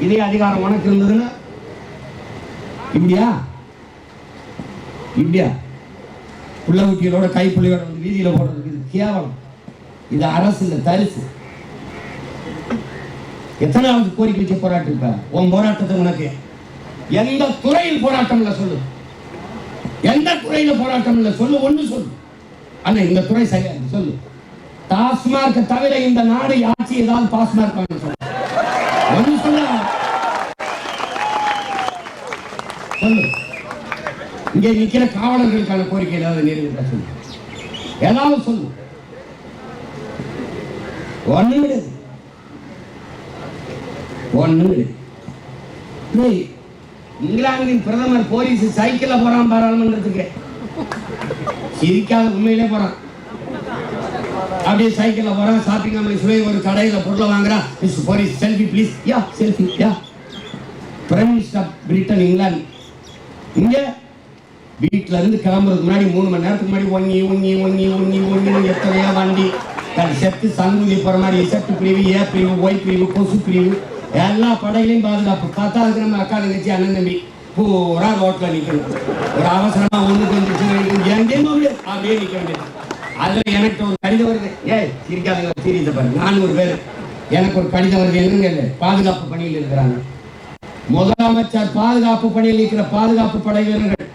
இதே அதிகாரம் உனக்கு இருந்ததுன்னா இப்படியா இப்படியா புள்ள குட்டிகளோட கைப்புள்ளியோட வந்து வீதியில போடுறதுக்கு இது கேவலம். இது அரசு இல்ல, தரிசு. எத்தனாவது கோரிக்கை வச்சு போராட்டம் இருப்ப? உன் போராட்டத்தை உனக்கு எந்த துறையில் போராட்டம் இல்ல சொல்லு. எந்த துறையில போராட்டம் இல்ல சொல்லு. ஒண்ணு சொல்லு. அண்ணா இந்த துறை சரியா சொல்லு. டாஸ்மார்க் தவிர இந்த நாடு ஆட்சி ஏதாவது பாஸ்மார்க் சொல்லு. ஒண்ணு சொல்லு. சொல்லு. இங்கே நிக்கிற காவலர்களுக்கான கோரிக்கை ஏதாவது நிறைவேற்ற சொல்லு. ஏதாவது சொல்லு. ஒண்ணு கிடையாது. ஒண்ணு கிடையாது. இங்கிலாந்தின் பிரதமர் போலீஸ் சைக்கிள்ல போறான் பாராளுமன்றத்துக்கு. சிரிக்காத உண்மையிலே போறான். அப்படியே சைக்கிள்ல போறான். ஷாப்பிங் காம்ப்ளெக்ஸ்ல ஒரு கடையில பொருளை வாங்குறான். Mister police selfie please. Yeah selfie. Yeah prime minister Britain England. இங்க வீட்டுல இருந்து கிளம்புறதுக்கு முன்னாடி 3 மணி நேரத்துக்கு முன்னாடி ஒங்கி ஒங்கி ஒங்கி ஒங்கி ஒங்கி எத்தனையோ வண்டி செத்து சங்குதி போற மாதிரி செட்டு பிரிவு, ஏ பிரிவு, ஒய் பிரிவு, கொசு பிரிவு, எல்லா படையிலையும் பாதுகாப்பு. பார்த்தா அதுக்கு நம்ம அக்கா தங்கச்சி அண்ணன் தம்பி பூரா ரோட்ல நிக்கணும். ஒரு அவசரமா ஒண்ணுக்கு வந்து எங்கேயும் அப்படியே நிக்க வேண்டியது. அதுல எனக்கு ஒரு கடிதம் வருது. சிரிக்காதீங்க, சீரியஸை பாருங்க. 400 பேர் எனக்கு ஒரு கடிதம் வருது. என்னங்க பாதுகாப்பு பணியில் இருக்கிறாங்க. முதலமைச்சர் பாதுகாப்பு பணியில் இருக்கிற பாதுகாப்பு படை வீரர்கள்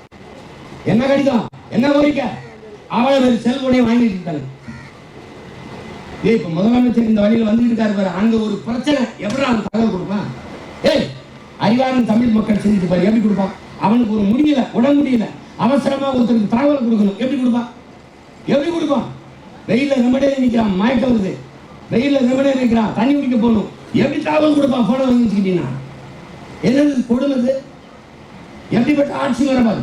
என்ன கடிதம், என்ன கோரிக்கை, அவ்வளவு செல்வனை வாங்கிட்டு இருக்காங்க. இப்ப முதலமைச்சர் இந்த வழியில் வந்துட்டு இருக்காரு பாரு, அங்க ஒரு பிரச்சனை எப்படி அவன் தகவல் கொடுப்பான்? ஏய், அறிவாளன் தமிழ் மக்கள் செஞ்சுட்டு பாரு, எப்படி கொடுப்பான்? அவனுக்கு ஒரு முடியல, உட முடியல, அவசரமா ஒருத்தருக்கு தகவல் கொடுக்கணும், எப்படி கொடுப்பான்? எப்படி கொடுப்பான்? வெயில ரொம்ப நேரம் நிற்கிறான், மயக்கம் வருது, வெயில ரொம்ப நேரம் நிற்கிறான், தண்ணி குடிக்க போகணும், எப்படி தகவல் கொடுப்பான்? போன வாங்கி வச்சுக்கிட்டீங்கன்னா என்னது கொடுமை? எப்படிப்பட்ட ஆட்சி வரப்பாரு?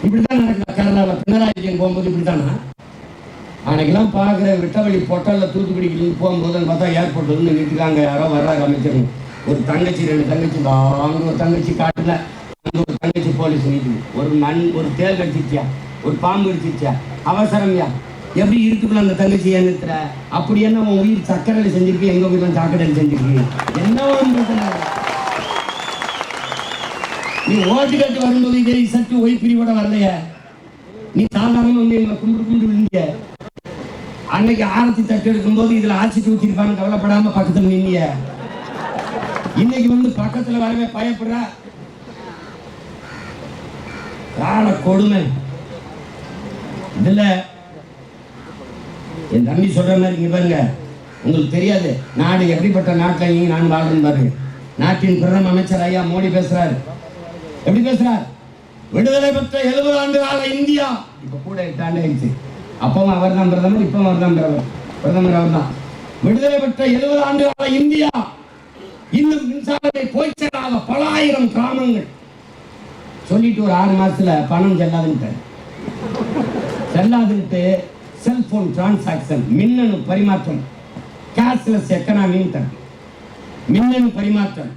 இப்படித்தான் நடக்குதா கேரளாவில்? பினராயி விஜயன் போகும்போது இப்படித்தானா? அன்னைக்கெல்லாம் பார்க்குற விட்டவழி பொட்டலில் தூத்துக்குடிக்கு போகும்போது பார்த்தா ஏர்போர்ட் வந்து நிற்கிறாங்க, யாரோ வர்றாங்க அமைச்சர், ஒரு தங்கச்சி, ரெண்டு தங்கச்சி, அங்கே ஒரு தங்கச்சி காட்டில், அங்கே ஒரு தங்கச்சி போலீஸ் நிற்குது. ஒரு தேல் கடிச்சிருச்சியா, ஒரு பாம்பு கடிச்சிருச்சியா, அவசரம்யா, எப்படி இருக்குதுல அந்த தங்கச்சி ஏன்னுற? அப்படி என்ன உன் உயிர் சக்கரையில் செஞ்சிருக்கு, எங்கள் உயிரெலாம் சாக்கடையில் செஞ்சிருக்கு, என்ன நீ ஓட்டு கட்டு வரும்போது இதே சற்று ஒய் பிரிவோட வரலைய, நீ சாதாரணமாக வந்து எங்களை கும்பிட்டு விழுந்திய. அன்னைக்கு ஆரத்தி தட்டு எடுக்கும் போது இதுல ஆட்சி தூக்கிருப்பான்னு கவலைப்படாம பக்கத்துல நின்னிய. இன்னைக்கு வந்து பக்கத்துல வரவே பயப்படுற கால கொடுமை. இதுல என் தம்பி சொல்ற மாதிரி இங்க பாருங்க, உங்களுக்கு தெரியாது நாடு எப்படிப்பட்ட நாட்டில் நான் வாழ்றேன் பாருங்க. நாட்டின் பிரதம அமைச்சர் ஐயா மோடி பேசுறாரு. எப்படி பேசுறார்? விடுதலை பெற்ற 70 ஆண்டு கால இந்தியா. இப்ப கூட 8 ஆண்டு ஆயிடுச்சு. அப்பவும் அவர் தான் பிரதமர், இப்பவும் அவர் தான் பிரதமர் அவர் தான். விடுதலை பெற்ற 70 ஆண்டு கால இந்தியா இன்னும் மின்சாரத்தை போய் சேராத பல ஆயிரம் கிராமங்கள். சொல்லிட்டு ஒரு 6 மாசத்துல பணம் செல்லாதுன்ட்டு செல்போன் டிரான்சாக்சன், மின்னணு பரிமாற்றம், கேஷ்லெஸ் எக்கனாமின்னு மின்னணு பரிமாற்றம்,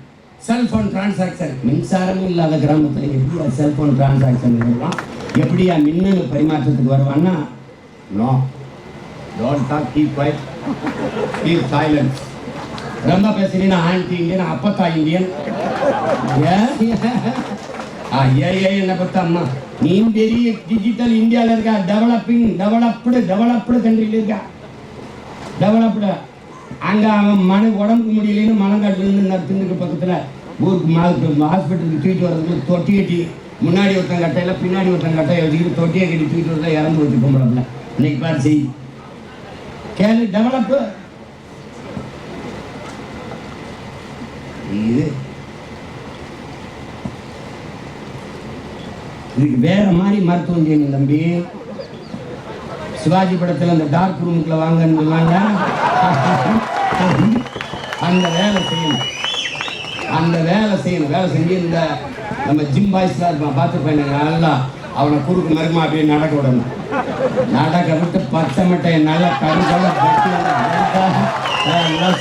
செல்போன் டிரான்சாக்சன். மின்சாரமும் இல்லாத கிராமத்தில் எப்படியா செல்போன் டிரான்சாக்சன் வருவான்? எப்படியா மின்னணு பரிமாற்றத்துக்கு வருவான்னா, no, don't talk, keep quiet, keep silence. ரொம்ப பேசுறீங்கன்னா ஆன்டி இந்தியன், அப்பத்தா இந்தியன். என்ன பத்த அம்மா, நீ பெரிய டிஜிட்டல் இந்தியாவில் இருக்கா, டெவலப்டு கண்ட்ரியில் இருக்கா, டெவலப்டு. அங்கே அவன் உடம்புக்கு முடியலன்னு மனங்காட்டிலேருந்து நடத்துக்கு பக்கத்தில் ஊருக்கு ஹாஸ்பிட்டலுக்கு தூக்கிட்டு வர்றதுக்கு தொட்டி கட்டி முன்னாடி ஒருத்தன் கட்டையில் பின்னாடி ஒருத்தன் கட்டையை வச்சுக்கிட்டு தொட்டியை கட்டி தூக்கிட்டு வரதான் இறந்து வச்சு போம்பளம்ல. இன்னைக்கு பாரு செய்தி கேளு, டெவலப்பு. இதுக்கு வேற மாதிரி மருத்துவம் செய்யணும் தம்பி. சிவாஜி படத்தில் அந்த டார்க் ரூமுக்குள்ள வாங்கன்னு சொன்னாங்க, அந்த வேலை செய்யணும், அந்த வேலை செய்யணும். வேலை செஞ்சு இந்த நம்ம ஜிம் பாய்ஸ்லாம் இருப்பான் பார்த்துருப்பேன், நல்லா அவனை குறுக்கு மருமா அப்படியே நடக்க விடணும். நடக்க விட்டு பச்சை மட்டையை நல்லா கருக்கோட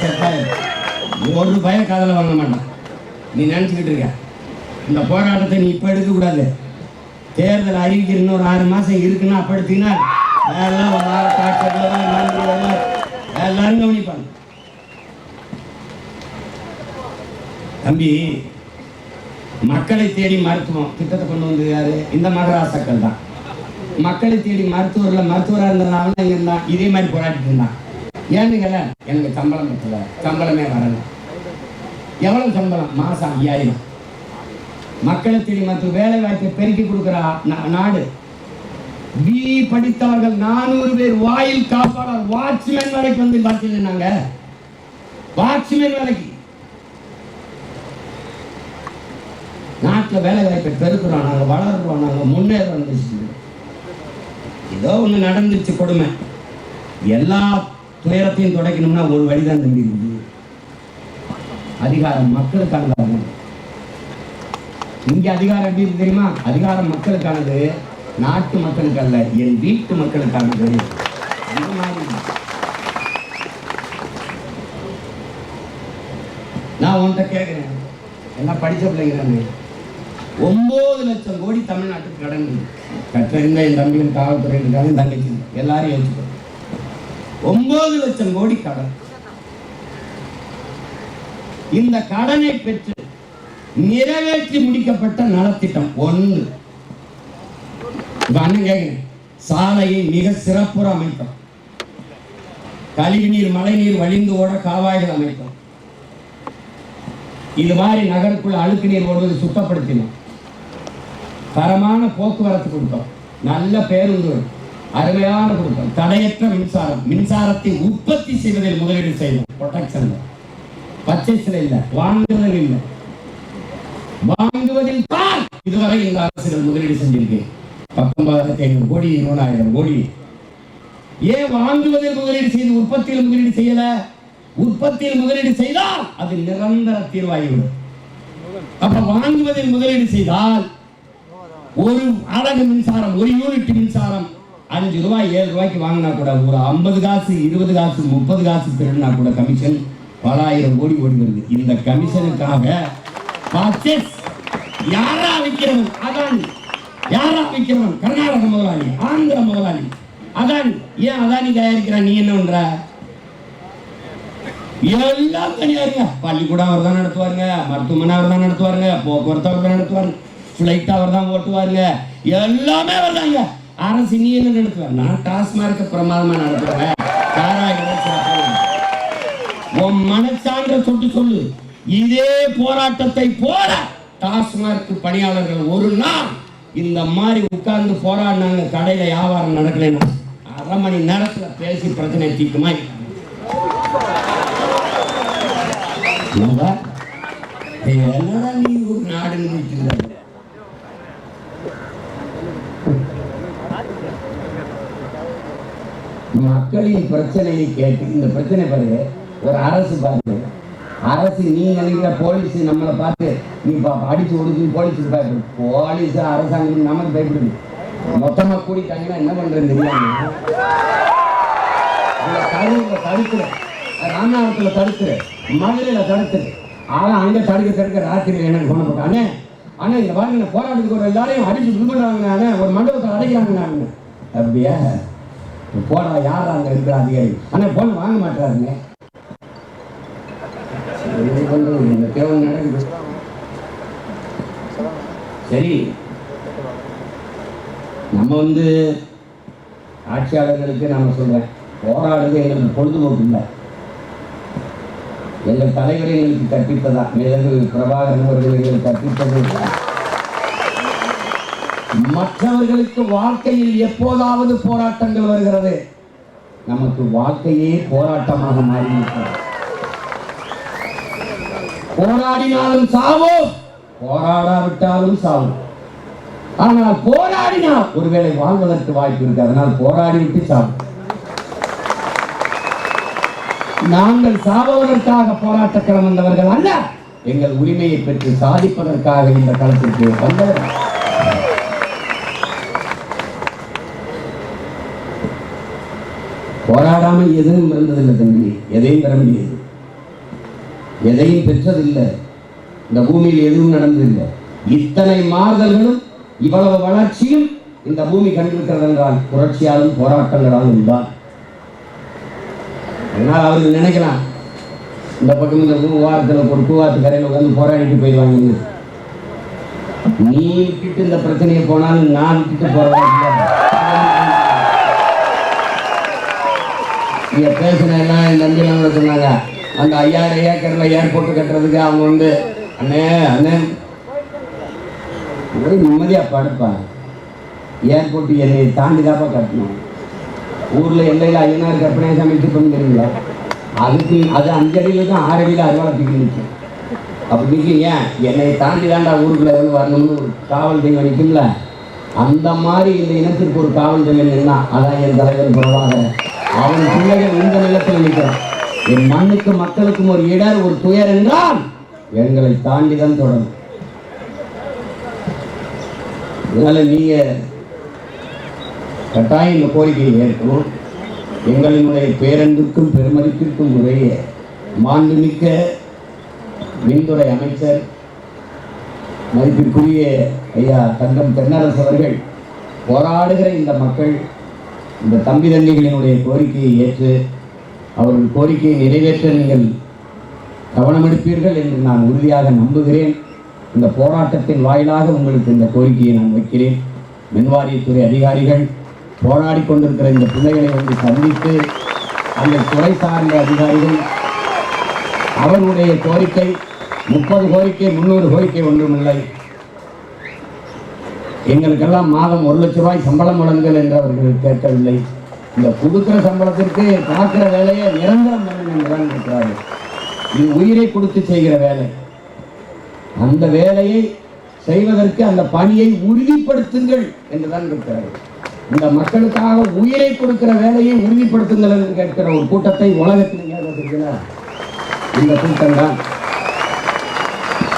செட் ஆயிடும். ஒரு பய காதல வாங்க மாட்டான். நீ நினச்சிக்கிட்டு இருக்க இந்த போராட்டத்தை நீ இப்போ எடுக்கக்கூடாது. தேர்தல் அறிவிக்கிற இன்னொரு 6 மாதம் இருக்குன்னா அப்போ எடுத்தீங்கன்னா எல்லாம் எல்லாரும் கவனிப்பாங்க. தம்பி, மக்களை தேடி மருத்துவம் திட்டத்தை கொண்டு வந்தது யாரு? இந்த மகராசக்கள் தான். மக்களை தேடி மருத்துவராக இருந்ததுனால இங்கே இருந்தான், இதே மாதிரி போராட்டிட்டு இருந்தான். ஏன்னுங்கல்ல, எனக்கு சம்பளம் பற்றல, சம்பளமே வரல. எவ்வளவு சம்பளம்? மாதம் 5000. மக்களை தேடி மருத்துவ வேலை வாய்ப்பை பெருக்கி கொடுக்குற நாடு. படித்தவர்கள் 400 பேர் வாயில் காப்பாளர், வாட்ச்மேன் வேலைக்கு வந்து பார்த்தீங்கன்னாங்க, வாட்ச்மேன் வேலைக்கு. நாட்டில் வேலை வாய்ப்பை பெருக்கிறோம், நாங்கள் வளர்றோம், நாங்கள் முன்னேறோம். ஏதோ ஒன்று நடந்துச்சு கொடுமை. எல்லா துயரத்தையும் துடைக்கணும்னா ஒரு வழிதான் தம்பி இருக்கு, அதிகாரம் மக்களுக்கானது. இங்க அதிகாரம் எப்படி இருக்கு தெரியுமா? அதிகாரம் மக்களுக்கானது, நாட்டு மக்களுக்கு அல்ல, என் வீட்டு மக்களுக்கானது. நான் உன்கிட்ட கேட்கிறேன், எல்லாம் படிச்ச பிள்ளைங்கிறாங்க. 9 லட்சம் கோடி தமிழ்நாட்டுக்கு கடன் கற்றறிந்த என் தம்பிகள் காவல்துறை இருக்காங்க, தங்கச்சி எல்லாரும் யோசிச்சு 9 லட்சம் கோடி கடன். இந்த கடனை பெற்று நிறைவேற்றி முடிக்கப்பட்ட நலத்திட்டம் 1. அண்ணன் கேட்கிறேன், சாலையை மிக சிறப்புற அமைத்தோம், கழிவுநீர் மழை நீர் வழிந்து ஓட காவாய்கள் அமைத்தோம், இது மாதிரி நகருக்குள்ள அழுக்கு நீர் ஓடுவது சுத்தப்படுத்தினோம். தரமான போக்குவரத்து கொடுத்தோம். நல்ல பேருந்து அருமையான கொடுத்தோம். தடையற்ற மின்சாரத்தை உற்பத்தி செய்வதில் முதலீடு செய்தோம். ப்ரொடெக்ஷன் பர்ச்சேஸ்ல இல்ல, வாங்குவதில் இல்லை, வாங்குவதில் தான் இதுவரை இந்த அரசுகள் முதலீடு செஞ்சிருக்கு. 19,500 கோடி 20,000 கோடி. ஏன் வாங்குவதில் முதலீடு செய்து உற்பத்தியில் முதலீடு செய்யல? உற்பத்தியில் முதலீடு செய்தால் அது நிரந்தர தீர்வாகிவிடும். அப்ப வாங்குவதில் முதலீடு செய்தால் ஒரு அலகு மின்சாரம், ஒரு யூனிட் மின்சாரம் 5 ரூபாய் 7 ரூபாய்க்கு வாங்கினா கூட ஒரு 50 காசு 20 காசு 30 காசு திருடினா கூட கமிஷன் பல ஆயிரம் கோடி ஓடி வருது. இந்த கமிஷனுக்காக பர்ச்சேஸ் யாரா விற்கிறவன்? அதானி. யாரா விற்கிறவன்? கர்நாடக முதலாளி, ஆந்திர முதலாளி, அதானி. ஏன் அதானி தயாரிக்கிறான்? நீ என்ன பண்ற? எல்லாம் தனியாருங்க. பள்ளிக்கூடம் அவர் தான் நடத்துவாருங்க, மருத்துவமனை அவர் தான் நடத்துவாருங்க, போக்குவரத்து அவர் தான் நடத்துவாருங்க, ஃபிளைட் அவர் தான் ஓட்டுவாருங்க, எல்லாமே அவர் தாங்க. அரசு நீ என்ன நடத்துவார்? நான் டாஸ்மார்க்க பிரமாதமா நடத்துவேன். உன் மனசான்ற சொட்டு சொல்லு. இதே போராட்டத்தை போல டாஸ்மார்க் பணியாளர்கள் ஒரு நாள் இந்த மாதிரி உட்கார்ந்து போராடினாங்க. கடையில வியாபாரம் நடக்கலைன்னா 1/2 மணி நேரத்துல பேசி பிரச்சனை தீர்க்குமா? என்னடா நீ ஒரு நாடுன்னு மக்களின் பிரச்சனையை கேட்டு இந்த பிரச்சனை பாருங்க. ஒரு அரசு பாருங்க, அரசு நீ நினைக்கிற போலீஸ் நம்மளை பார்த்து நீ அடிச்சு ஒடுக்கி போலீஸுக்கு பயப்படு. போலீஸ் அரசாங்கம் நமக்கு பயப்படுது. மொத்தமா கூடிட்டாங்கன்னா என்ன பண்றேன்னு தெரியாம தடுக்கிற, ராமநாதத்துல தடுக்கிற, மதுரையில தடுத்துரு. ஆனா அங்க தடுக்க ராத்திரி எனக்கு கொண்டு போட்டானே. ஆனா இந்த பாருங்க போராட்டத்துக்கு ஒரு எல்லாரையும் அடிச்சு இது பண்றாங்க. ஒரு மண்டபத்தை அடைக்கிறாங்க. அப்படியா? போடா, யார் அங்க இருக்கிற அதிகாரி? ஆனா போன வாங்க மாட்டாருங்க. சரி, நம்ம ஆட்சியாளர்களுக்கு நாம சொல்றேன், போராடுறது எங்களுக்கு பொழுதுபோக்கு இல்லை. எங்கள் தலைவரை எங்களுக்கு கற்பித்ததா, மேலகு பிரபாகரன் அவர்கள் எங்களுக்கு கற்பித்தது. மற்றவர்களுக்கு வாழ்க்கையில் எப்போதாவது போராட்டங்கள் வருகிறது, நமக்கு வாழ்க்கையே போராட்டமாக மாறிவிட்டது. போராடினாலும் சாவோம், போராடாவிட்டாலும் சாவோம். ஆனால் போராடினால் ஒருவேளை வாழ்வதற்கு வாய்ப்பு இருக்கு. அதனால் போராடிவிட்டு சாவோம். நாங்கள் சாவதற்காக போராட்டக்களம் வந்தவர்கள் அல்ல, எங்கள் உரிமையை பெற்று சாதிப்பதற்காக இந்த களத்திற்கு வந்தவர்கள். போராடாமல் எதுவும் இருந்ததில்லை தம்பி. எதையும் பெற முடியாது, எதையும் பெற்றதில்லை. இந்த பூமியில் எதுவும் நடந்ததில்லை. இத்தனை மாறுதல்களும் இவ்வளவு வளர்ச்சியும் இந்த பூமி கண்டிருக்கிறது என்றால் புரட்சியாலும் போராட்டங்களாலும் தான். அதனால் அவர்கள் நினைக்கலாம், இந்த பக்கம் இந்த வாரத்தில் ஒரு கூவாத்து கரையில் உட்காந்து போராடிட்டு போயிடுவாங்க. நீ விட்டுட்டு இந்த பிரச்சனையை போனாலும் நான் விட்டுட்டு போறதா இங்க பேசினா என் தம்பியெல்லாம் சொன்னாங்க. அந்த 5000 ஏக்கர்ல ஏர்போர்ட் கட்டுறதுக்கு அவங்க அண்ணே அண்ணே ஒரு நிம்மதியா படுப்பா, ஏர்போர்ட் என்னை தாண்டி தாப்பா கட்டணும். ஊர்ல எல்லையில் ஐயனார் கற்பனை சமைச்சு பண்ணுறீங்களா? அதுக்கு அது 5 அடியில தான் 6 அடியில் அறுவாலை தூக்கி நிற்கும். அப்படி நிற்கும். ஏன் என்னை தாண்டி தாண்டா ஊருக்குள்ள வரணும்னு ஒரு காவல் தெய்வம் நிற்கும்ல, அந்த மாதிரி இந்த இனத்திற்கு ஒரு காவல் தெய்வம் நின்னா அதான் என் தலைவர் பிரபாகரன். அவன் பிள்ளைகள் இந்த நிலத்தில் நிற்கிறான். என் மண்ணுக்கு மக்களுக்கும் ஒரு இடர் ஒரு துயர் என்றால் எங்களை தாண்டி தான் தொடரும். அதனால நீங்க கட்டாயம் இந்த கோரிக்கையை ஏற்கணும். எங்களினுடைய பேரன்பிற்கும் பெருமதிப்பிற்கும் உடைய மாண்புமிக்க மின்துறை அமைச்சர் மதிப்பிற்குரிய ஐயா தங்கம் தென்னரசு அவர்கள் போராடுகிற இந்த மக்கள் இந்த தம்பி தம்பிகளினுடைய கோரிக்கையை ஏற்று அவர்கள் கோரிக்கையை நிறைவேற்ற நீங்கள் கவனமெடுப்பீர்கள் என்று நான் உறுதியாக நம்புகிறேன். இந்த போராட்டத்தின் வாயிலாக உங்களுக்கு இந்த கோரிக்கையை நான் வைக்கிறேன். மின்வாரியத்துறை அதிகாரிகள் போராடி கொண்டிருக்கிற இந்த பிள்ளைகளை சந்தித்து அந்த துறை சார்ந்த அதிகாரிகள் அவர்களுடைய கோரிக்கை 30 கோரிக்கை 300 கோரிக்கை ஒன்றுமில்லை. எங்களுக்கெல்லாம் மாதம் 1 லட்சம் ரூபாய் சம்பளம் வழங்குங்கள் என்று அவர்கள் கேட்கவில்லை. இந்த கொடுக்கிற சம்பளத்திற்கு பார்க்கிற வேலையை நிரந்தரம் பண்ணுங்கள் என்றுதான் இருக்கிறார்கள். இது உயிரை கொடுத்து செய்கிற வேலை. அந்த வேலையை செய்வதற்கு அந்த பணியை உறுதிப்படுத்துங்கள் என்றுதான் இருக்கிறார்கள். இந்த மக்களுக்காக உயிரை கொடுக்கிற வேலையை உறுதிப்படுத்துங்கள் என்று கேட்கிற ஒரு கூட்டத்தை உலகத்தில் இந்த கூட்டம் தான்.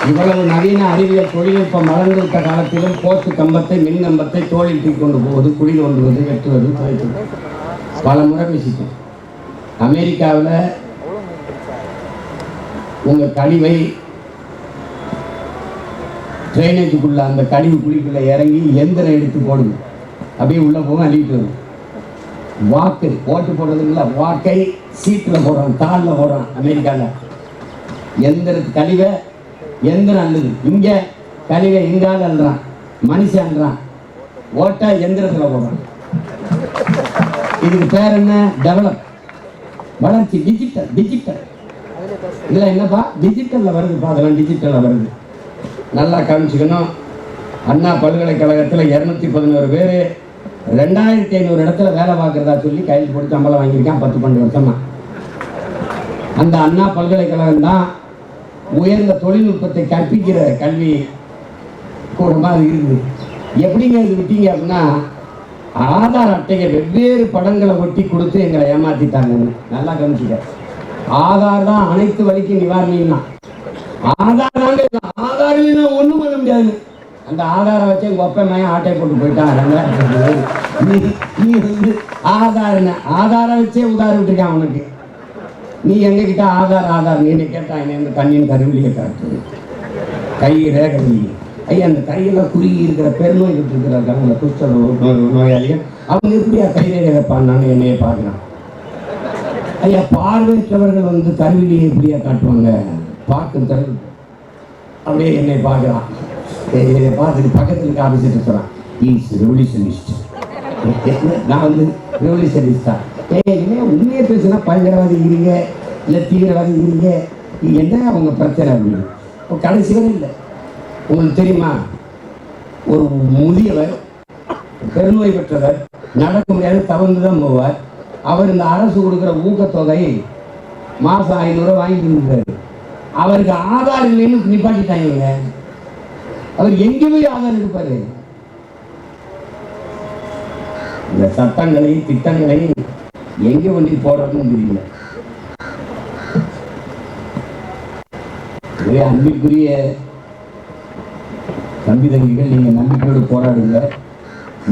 இவ்வளவு நவீன அறிவியல் தொழில்நுட்பம் வளர்ந்துவிட்ட காலத்திலும் போஸ்ட் கம்பத்தை மின் கம்பத்தை தோளில் தூக்கி கொண்டு போவது, குழி தோண்டுவது, வெட்டுவது, துவைப்பது பல முறை பேசிட்டோம். அமெரிக்காவில் உங்கள் கழிவை ட்ரைனேஜுக்குள்ள அந்த கழிவு குழிக்குள்ள இறங்கி எந்திரம் எடுத்து போடுங்க, அப்படியே உள்ள போக அள்ளிட்டு வரும். வாக்கு ஓட்டு போடுறதுங்களா, வாக்கை சீட்டில் போடுறான், தாளில் போடுறான். அமெரிக்காவில் கழிவை எந்திரம் அள்ளுது. இங்கே கழிவை எங்காவது அள்ளுறான், மனுஷன் அள்ளுறான், ஓட்டை எந்திரத்தில் போடுறான். இதுக்கு பேர் என்ன? டெவலப், வளர்ச்சி, டிஜிட்டல். இதில் என்னப்பா டிஜிட்டலில் வருதுப்பா, அதெல்லாம் டிஜிட்டலில் வருது. நல்லா கவனிச்சுக்கணும். அண்ணா பல்கலைக்கழகத்தில் 211 பேர் 2500 இடத்துல வேலை பார்க்குறதா சொல்லி கையில் போட்டு சம்பளம் வாங்கியிருக்கான் 10-12 வருஷமா. அந்த அண்ணா பல்கலைக்கழகம் தான் உயர்ந்த தொழில்நுட்பத்தை கற்பிக்கிற கல்வி கூடமாக இருக்குது. எப்படிங்க இது விட்டீங்க அப்படின்னா, ஆதார் அட்டையை வெவ்வேறு படங்களை ஒட்டி கொடுத்து எங்களை ஏமாற்றிட்டாங்கன்னு நல்லா கவனிச்சுக்க. ஆதார் தான் அனைத்து வலிக்கும் நிவாரணின்னா, ஆதார் இல்லைன்னா ஒன்றும் பண்ண முடியாது. அந்த ஆதாரை வச்சு எங்கள் ஒப்ப மையம் ஆட்டை போட்டு போயிட்டான். நீ வந்து ஆதாரை வச்சே உதாரி விட்டுருக்கான் உனக்கு. நீ எங்ககிட்ட ஆதார் நீ கேட்டாங்க. இந்த கண்ணின் கருவிலியை காட்டு, கை ரேகை, ஐயா அந்த கையெல்லாம் குறுகி இருக்கிற பெருநோய் இருக்கிறாங்க அந்த குஷ்ட நோயாளிகள், அவங்க எப்படியா கைரேகை வைப்பான்னு என்னைய பார்க்குறான். ஐயா பார்வையற்றவர்கள் வந்து கருவிலியை எப்படியா காட்டுவாங்க, பார்க்கும் தருவி அப்படியே என்னை பார்க்குறான். என்னை பார்த்துட்டு பக்கத்தில் இருக்க ஆஃபீஸர் சொல்கிறான், இஸ் ரெவல்யூஷனிஸ்ட். நான் வந்து ரெவல்யூஷனிஸ்டா? என்ன உண்மையை பேசுனா பயங்கரவாதி இருங்க, இல்லை தீவிரவாதி இருங்க, என்ன அவங்க பிரச்சனை அப்படின்னு. கடைசி வரை இல்லை. உங்களுக்கு தெரியுமா, ஒரு முதியவர் பெருநோய் பெற்றவர், நடக்க முடியாது, தவறு தான் போவார். அவர் இந்த அரசு கொடுக்குற ஊக்கத்தொகை மாதம் 500 வாங்கிட்டு இருந்தார். அவருக்கு ஆதார் இல்லைன்னு நிப்பாட்டிட்டாங்க. அவர் எங்கே போய் ஆதார் எடுப்பாரு? இந்த சட்டங்களை திட்டங்களை எங்கே வண்டி போடுறதுன்னு தெரியல. அன்பிற்குரிய தம்பி தங்கிகள், நீங்க நம்பிக்கையோடு போராடுங்க.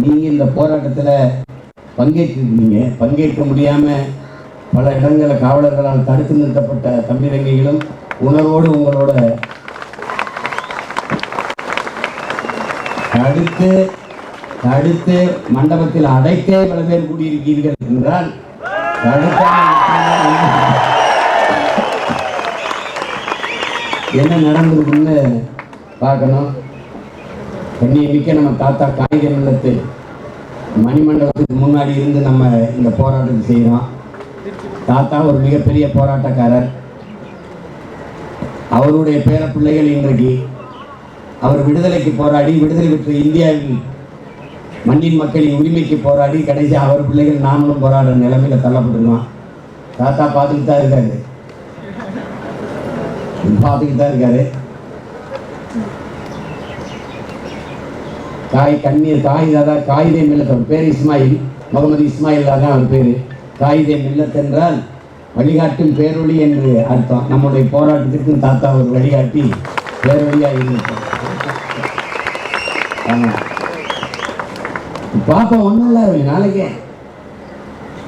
நீங்க இந்த போராட்டத்தில் பங்கேற்றிருக்கீங்க. பங்கேற்க முடியாம பல இடங்களில் காவலர்களால் தடுத்து நிறுத்தப்பட்ட தம்பி தங்கிகளும் உணர்வோடு உங்களோட தடுத்து மண்டபத்தில் அடைக்க பல பேர் கூடியிருக்கீர்கள் என்றால் என்ன நடந்திருக்குன்னு பார்க்கணும். மிக்க நம்ம தாத்தா காகித இல்லத்து மணிமண்டபத்துக்கு முன்னாடி இருந்து நம்ம இந்த போராட்டத்தை செய்கிறோம். தாத்தா ஒரு மிகப்பெரிய போராட்டக்காரர். அவருடைய பேர பிள்ளைகள் இன்றைக்கு அவர் விடுதலைக்கு போராடி, விடுதலை பெற்ற இந்தியாவில் மண்ணின் மக்களின் உரிமைக்கு போராடி, கடைசி அவர் பிள்ளைகள் நாமளும் போராடுற நிலைமையில தள்ளப்பட்டிருக்கோம். தாத்தா பார்த்துக்கிட்டு தான் இருக்காரு. காயிதே மில்லத், அவர் பேர் இஸ்மாயில், முகமது இஸ்மாயில் தான் அவர் பேர். காயிதே மில்லத் என்றால் வழிகாட்டும் பேரொழி என்று அர்த்தம். நம்முடைய போராட்டத்திற்கும் தாத்தா ஒரு வழிகாட்டி பேரொழியாக இருந்தோம். பாப்பா ஒன்றும் இல்லை, நாளைக்கே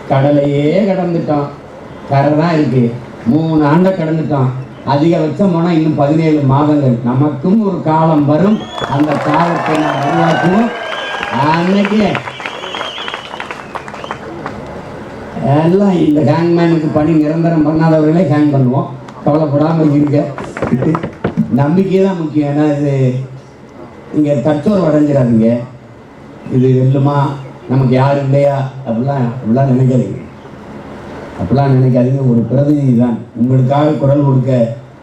கடலையே கடந்துட்டோம், கரை தான் இருக்கு. 3 ஆண்டை கடந்துட்டோம். அதிகபட்சம் போனால் இன்னும் 17 மாதங்கள். நமக்கும் ஒரு காலம் வரும், அந்த காலத்தை நாம் உருவாக்குவோம். அன்னைக்கு எல்லாம் இந்த ஹேங்மேனுக்கு பணி நிரந்தரம் பண்ணாதவர்களே ஹேங் பண்ணுவோம். கவலைப்படாமல் இருக்க, நம்பிக்கை தான் முக்கியம். ஏன்னா இது இங்கே தற்சோர்வு அடைஞ்சிடாதீங்க. இது வெல்லுமா, நமக்கு யாரும் இல்லையா அப்படிலாம் நினைக்காதீங்க. ஒரு பிரதிநிதி தான் உங்களுக்காக குரல் கொடுக்க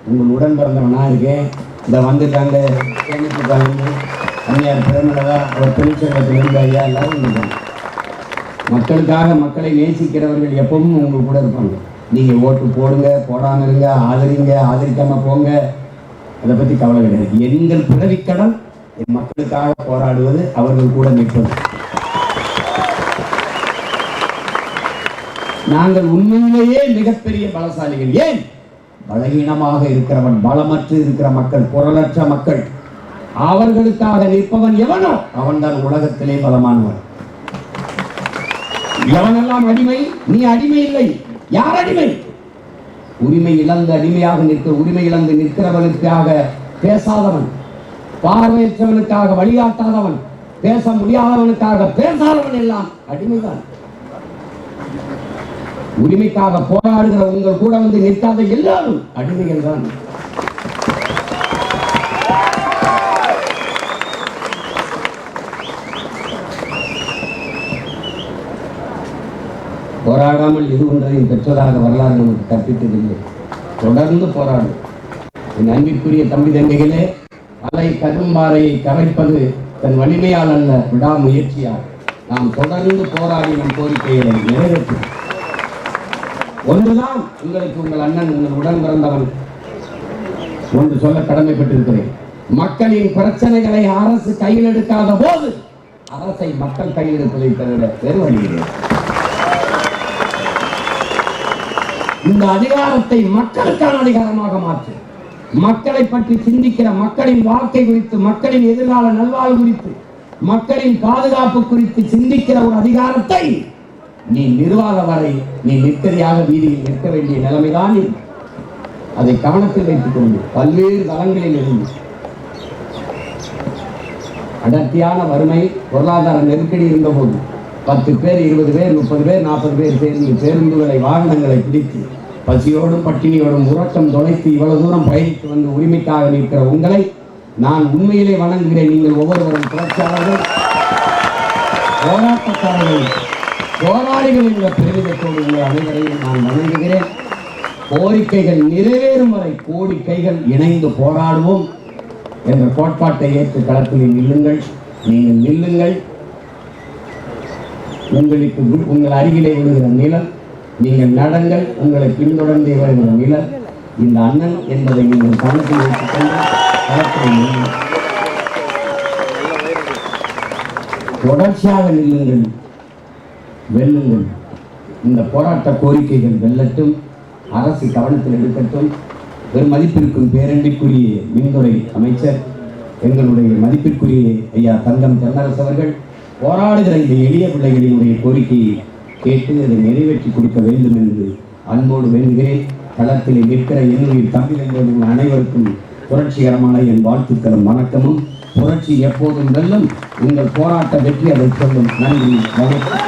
உங்கள் உடன் பிறந்தவனா இருக்கேன். இதை வந்துட்டாங்க அந்நியார் பிரேமலதா அவர் தொழிற்சங்கத்திலிருந்து ஐயா எல்லாரும் வந்துட்டாங்க. மக்களுக்காக மக்களை நேசிக்கிறவர்கள் எப்பவும் உங்க கூட இருப்பாங்க. நீங்கள் ஓட்டு போடுங்க, போடாமல் இருங்க, ஆதரிங்க, ஆதரிக்காமல் போங்க, அதை பற்றி கவலை கிடையாது. எங்கள் பிறவிக்கடன் மக்களுக்காக போராடுவது, அவர்கள் கூட நிற்பது. நாங்கள் உண்மையிலேயே மிகப்பெரிய பலசாலிகள். ஏன்? பலகீனமாக இருக்கிறவன், பலமற்று இருக்கிற மக்கள், குரலற்ற மக்கள், அவர்களுக்காக நிற்பவன் எவனோ அவன்தான் உலகத்திலே பலமானவன். எவனெல்லாம் அடிமை? நீ அடிமை இல்லை. யார் அடிமை? உரிமை இழந்து அடிமையாக உரிமை இழந்து நிற்கிறவனுக்காக பேசாதவன், பார்வையற்றவனுக்காக வழிகாட்டாதவன், பேச முடியாதவனுக்காக பேசாதவன் எல்லாம் அடிமைதான். உரிமைக்காக போராடுகிற உங்கள் கூட வந்து நிற்காத எல்லாரும் அடிமைகள் தான். போராடாமல் எது ஒன்றையும் பெற்றதாக வரலாறு நமக்கு கற்பித்ததில்லை. தொடர்ந்து போராடும். என் அன்பிற்குரிய தம்பி தங்கைகளே, அலை கரும்பாறையை கரைப்பது தன் வலிமையால் அல்ல, விடாமுயற்சியால். நாம் தொடர்ந்து போராடி நம் கோரிக்கைகளை நிறைவேற்றும். ஒன்றுதான் உங்களுக்கு உங்கள் அண்ணன், உங்கள் உடன் பிறந்தவன் ஒன்று சொல்ல கடமைப்பட்டிருக்கிறேன். மக்களின் பிரச்சனைகளை அரசு கையில் எடுக்காத போது அரசை மக்கள் கையில் எடுப்பதை தவிர வேறு வழி இல்லை. இந்த அதிகாரத்தை மக்களுக்கான அதிகாரமாக மாற்று. மக்களை பற்றி சிந்திக்கிற, மக்களின் வாழ்க்கை குறித்து, மக்களின் எதிர்கால நல்வாழ்வு குறித்து, மக்களின் பாதுகாப்பு குறித்து சிந்திக்கிற ஒரு அதிகாரத்தை நீ நிர்வாக வரை நீ நிற்கதியாக வீதியில் நிற்க வேண்டிய நிலைமைதான். அதை கவனத்தில் வைத்துக் கொண்டு பல்வேறு தளங்களில் இருந்து அடர்த்தியான வறுமை, பொருளாதார நெருக்கடி இருந்தபோது 10 பேர், 20 பேர், 30 பேர், 40 பேர் சேர்ந்து பேருந்துகளை, வாகனங்களை பிடித்து பசியோடும் பட்டினியோடும் உறக்கம் தொலைத்து இவ்வளவு தூரம் பயணித்து வந்து உரிமைக்காக நிற்கிற உங்களை நான் உண்மையிலே வணங்குகிறேன். நீங்கள் ஒவ்வொருவரும் புரட்சியாளர்கள், போராட்டக்காரர்கள், போராளிகள் என்ற பெருமிதத்தோடு உங்கள் அனைவரையும் நான் வணங்குகிறேன். கோரிக்கைகள் நிறைவேறும் வரை கோரிக்கைகள் இணைந்து போராடுவோம் என்ற கோட்பாட்டை ஏற்று களத்தில் நில்லுங்கள். நீங்கள் நில்லுங்கள். உங்களுக்கு உங்கள் அருகிலே விழுகிற நிழல், நீங்கள் நடங்கள். உங்களை பின்தொடர்ந்து வருகிற நிழல் இந்த அண்ணன் என்பதை நீங்கள் கணக்கில் வைத்துக் கொண்டு களத்தில் நில்லுங்கள். தொடர்ச்சியாக நில்லுங்கள், வெல்லுங்கள். இந்த போராட்ட கோரிக்கைகள் வெல்லட்டும், அரசு கவனத்தில் எடுக்கட்டும். பெரும் மதிப்பிற்கும் பேரண்டிற்குரிய மின்துறை அமைச்சர் எங்களுடைய மதிப்பிற்குரிய ஐயா தங்கம் தென்னரசு அவர்கள் போராடுகிற இந்த எளிய பிள்ளைகளினுடைய கோரிக்கையை கேட்டு அதை நிறைவேற்றி கொடுக்க வேண்டும் என்று அன்போடு வேண்டுகிறேன். களத்தில் நிற்கிற என்னுடைய தமிழ் அனைவருக்கும் புரட்சிகரமான என் வாழ்த்துக்களும் வணக்கமும். புரட்சி எப்போதும் வெல்லும். உங்கள் போராட்ட வெற்றி அதை சொல்லும். நன்றி, வணக்கம்.